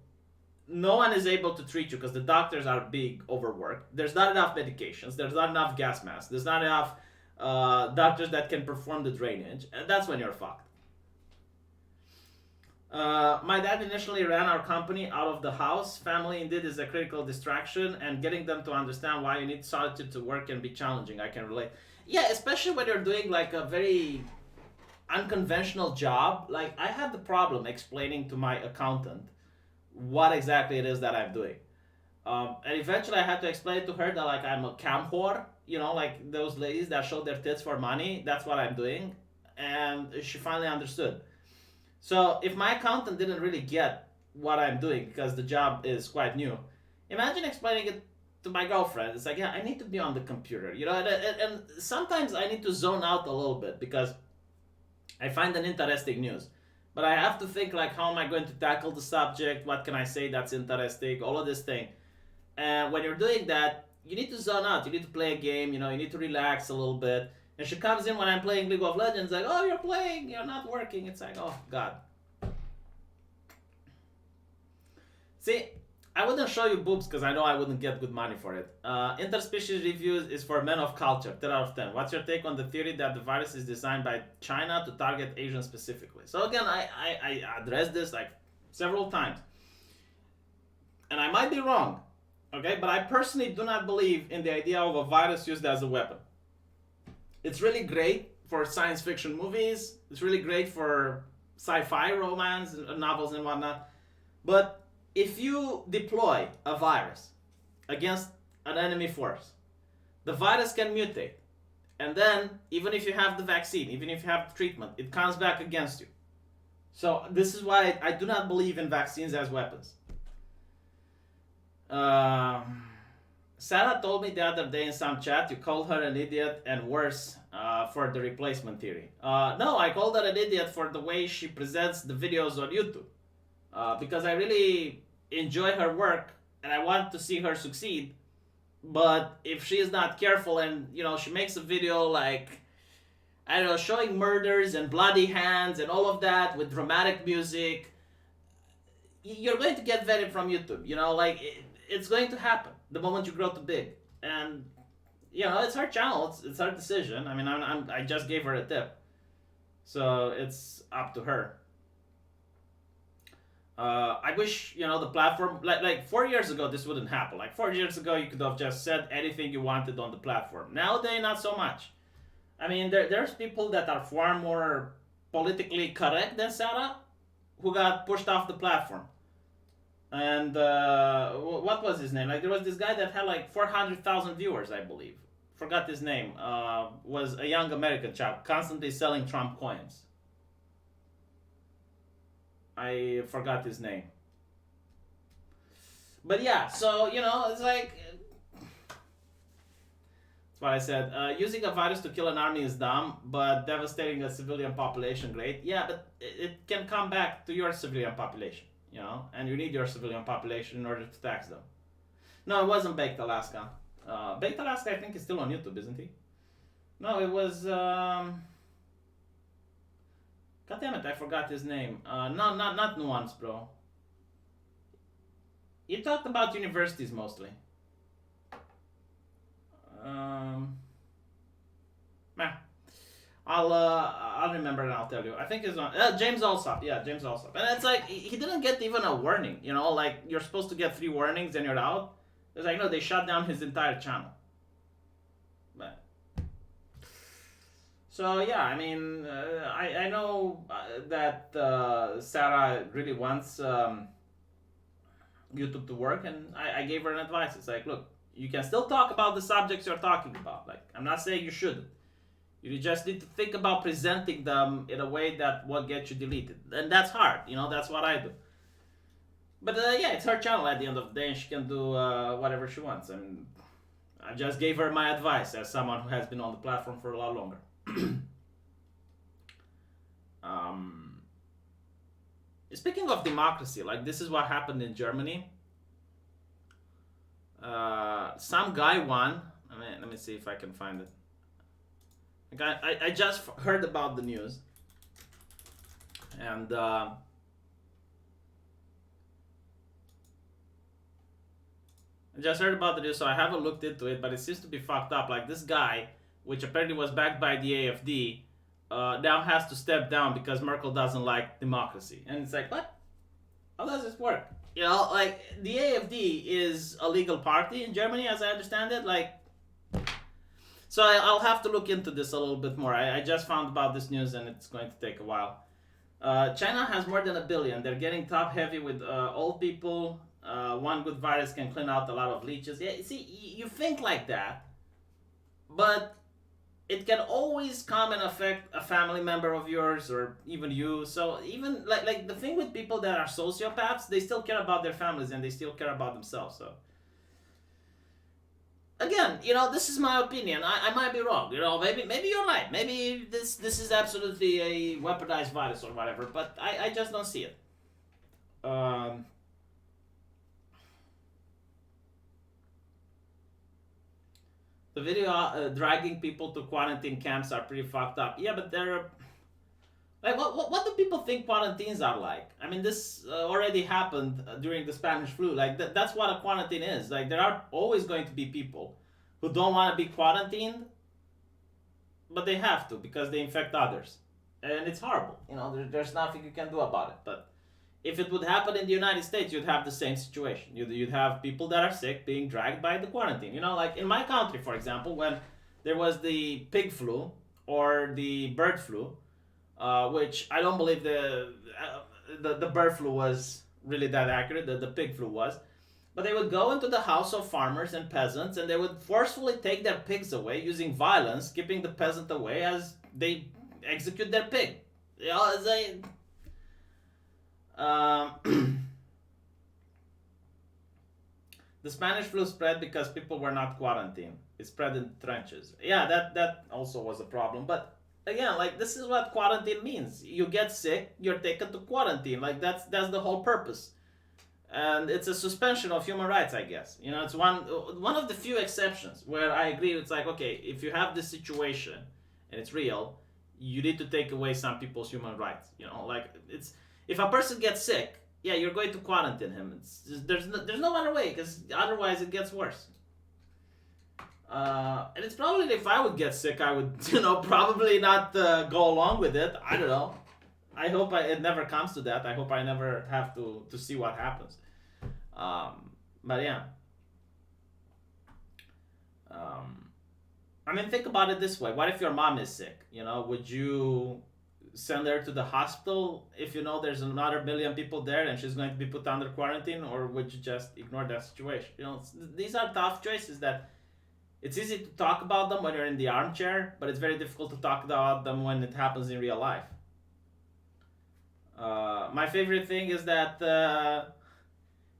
Speaker 1: No one is able to treat you because the doctors are big overworked. There's not enough medications. There's not enough gas masks. There's not enough doctors that can perform the drainage. And that's when you're fucked. My dad initially ran our company out of the house. Family indeed is a critical distraction, and getting them to understand why you need solitude to work can be challenging. I can relate. Yeah, especially when you're doing like a very unconventional job. Like I had the problem explaining to my accountant what exactly it is that I'm doing. And eventually I had to explain to her that like I'm a cam whore, you know, like those ladies that show their tits for money, that's what I'm doing. And she finally understood. So if my accountant didn't really get what I'm doing because the job is quite new, imagine explaining it to my girlfriend. It's like, yeah, I need to be on the computer, you know, and sometimes I need to zone out a little bit because I find an interesting news. But I have to think like, how am I going to tackle the subject? What can I say that's interesting? All of this thing. And when you're doing that, you need to zone out. You need to play a game, you know, you need to relax a little bit. And she comes in when I'm playing League of Legends, like, oh, you're playing, you're not working. It's like, oh, God. See, I wouldn't show you boobs because I know I wouldn't get good money for it. Interspecies reviews is for men of culture, 10 out of 10. What's your take on the theory that the virus is designed by China to target Asians specifically? So again, I addressed this like several times. And I might be wrong, okay? But I personally do not believe in the idea of a virus used as a weapon. It's really great for science fiction movies. It's really great for sci-fi romance novels and whatnot. But if you deploy a virus against an enemy force, the virus can mutate. And then, even if you have the vaccine, even if you have the treatment, it comes back against you. So this is why I do not believe in vaccines as weapons. Sarah told me the other day in some chat you called her an idiot and worse for the replacement theory. No, I called her an idiot for the way she presents the videos on YouTube. Because I really enjoy her work and I want to see her succeed. But if she is not careful and, you know, she makes a video like, I don't know, showing murders and bloody hands and all of that with dramatic music, you're going to get vetted from YouTube. You know, like, it's going to happen the moment you grow too big. And, you know, it's her channel. It's her decision. I mean, I just gave her a tip. So it's up to her. I wish, you know, the platform, like 4 years ago, this wouldn't happen. Like 4 years ago, you could have just said anything you wanted on the platform. Nowadays, not so much. I mean, there's people that are far more politically correct than Sarah who got pushed off the platform. And what was his name? Like there was this guy that had like 400,000 viewers, I believe. Forgot his name. Was a young American chap constantly selling Trump coins. I forgot his name. But yeah, so, you know, it's like... That's what I said. Using a virus to kill an army is dumb, but devastating a civilian population, great. Yeah, but it can come back to your civilian population, you know? And you need your civilian population in order to tax them. No, it wasn't Baked Alaska. Baked Alaska, I think, is still on YouTube, isn't he? No, it was... God damn it, I forgot his name. No, not Nuance, bro. You talked about universities mostly. I'll remember and I'll tell you. I think it's on James Allsop. Yeah, James Allsop. And it's like he didn't get even a warning. You know, like you're supposed to get 3 warnings and you're out. It's like no, they shut down his entire channel. But so yeah, I mean, I know that Sarah really wants YouTube to work, and I gave her an advice. It's like, look, you can still talk about the subjects you're talking about. Like, I'm not saying you shouldn't. You just need to think about presenting them in a way that will get you deleted. And that's hard, you know, that's what I do. But yeah, it's her channel at the end of the day, and she can do whatever she wants. I mean, I just gave her my advice as someone who has been on the platform for a lot longer. Speaking of democracy, like, this is what happened in Germany. Some guy won. Let me see if I can find it. I just heard about the news, and I just heard about the news, so I haven't looked into it, but it seems to be fucked up. Like, this guy, which apparently was backed by the AfD, now has to step down because Merkel doesn't like democracy. And it's like, what? How does this work? You know, like, the AfD is a legal party in Germany, as I understand it. Like, so I'll have to look into this a little bit more. I just found about this news, and it's going to take a while. China has more than 1 billion. They're getting top heavy with old people. One good virus can clean out a lot of leeches. Yeah, see, you think like that, but it can always come and affect a family member of yours or even you. So even like the thing with people that are sociopaths, they still care about their families and they still care about themselves. So again, you know, this is my opinion. I might be wrong. You know, maybe you're right. Maybe this is absolutely a weaponized virus or whatever. But I just don't see it. The video dragging people to quarantine camps are pretty fucked up. Yeah, but they're like, what do people think quarantines are like? I mean, this already happened during the Spanish flu. Like, that's what a quarantine is. Like, there are always going to be people who don't want to be quarantined, but they have to because they infect others, and it's horrible. You know, there's nothing you can do about it. But if it would happen in the United States, you'd have the same situation. You'd have people that are sick being dragged by the quarantine. You know, like in my country, for example, when there was the pig flu or the bird flu, which I don't believe the bird flu was really that accurate, the pig flu was. But they would go into the house of farmers and peasants, and they would forcefully take their pigs away using violence, keeping the peasant away as they execute their pig. You know, as they... the Spanish flu spread because people were not quarantined. It spread in trenches. Yeah, that also was a problem. But again, like, this is what quarantine means. You get sick, you're taken to quarantine. Like, that's the whole purpose. And it's a suspension of human rights, I guess. You know, it's one of the few exceptions where I agree. It's like, okay, if you have this situation and it's real, you need to take away some people's human rights. You know, like, it's... If a person gets sick, yeah, you're going to quarantine him. There's no other way, because otherwise it gets worse. And it's probably, if I would get sick, I would, you know, probably not go along with it. I don't know. I hope it never comes to that. I hope I never have to see what happens. But yeah. I mean, think about it this way. What if your mom is sick? You know, would you send her to the hospital if you know there's another 1 million people there and she's going to be put under quarantine, or would you just ignore that situation? You know, these are tough choices that it's easy to talk about them when you're in the armchair, but it's very difficult to talk about them when it happens in real life. My favorite thing is that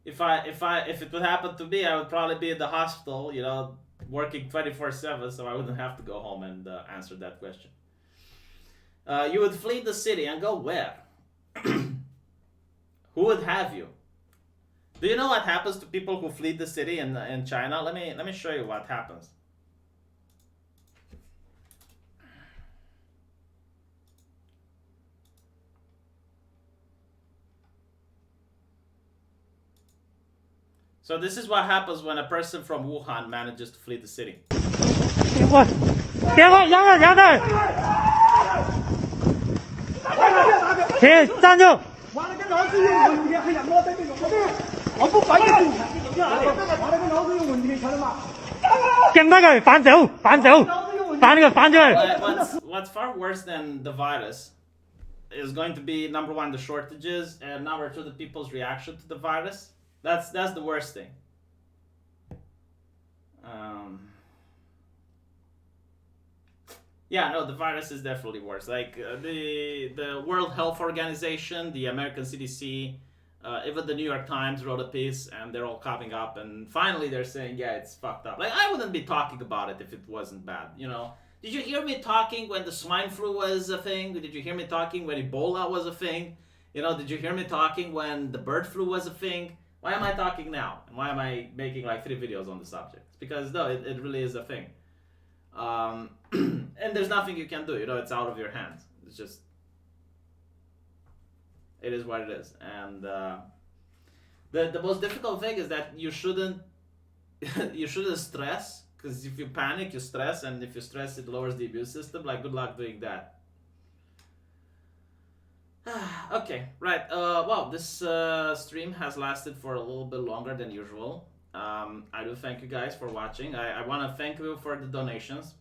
Speaker 1: if it would happen to me, I would probably be in the hospital, you know, working 24/7, so I wouldn't have to go home and answer that question. You would flee the city and go where? Who would have you? Do you know what happens to people who flee the city in China? Let me show you what happens. So this is what happens when a person from Wuhan manages to flee the city.
Speaker 3: 我，别过，让开，让开，停，站住！
Speaker 4: 完了，跟老子有问题，还让我在这个，我不管你，完了跟老子有问题，晓得吗？
Speaker 3: 跟那个反走，反走，把那个反走。
Speaker 1: What's far worse than the virus is going to be, number one, the shortages, and number two, the people's reaction to the virus. That's the worst thing. Yeah, no, the virus is definitely worse. Like the World Health Organization, the American CDC, even the New York Times wrote a piece, and they're all copying up. And finally, they're saying, yeah, it's fucked up. Like I wouldn't be talking about it if it wasn't bad. You know, did you hear me talking when the swine flu was a thing? Did you hear me talking when Ebola was a thing? You know, did you hear me talking when the bird flu was a thing? Why am I talking now? And why am I making like 3 videos on the subject? It's because no, it really is a thing. And there's nothing you can do. You know, it's out of your hands. It's just, it is what it is. And the most difficult thing is that you shouldn't stress, because if you panic, you stress, and if you stress, it lowers the immune system. Like, good luck doing that. Okay, right. Well, this stream has lasted for a little bit longer than usual. I do thank you guys for watching. I want to thank you for the donations.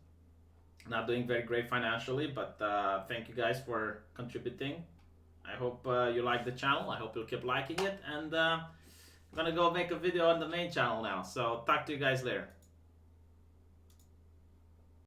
Speaker 1: Not doing very great financially, but thank you guys for contributing. I hope you like the channel. I hope you'll keep liking it. And I'm gonna go make a video on the main channel now. So talk to you guys later.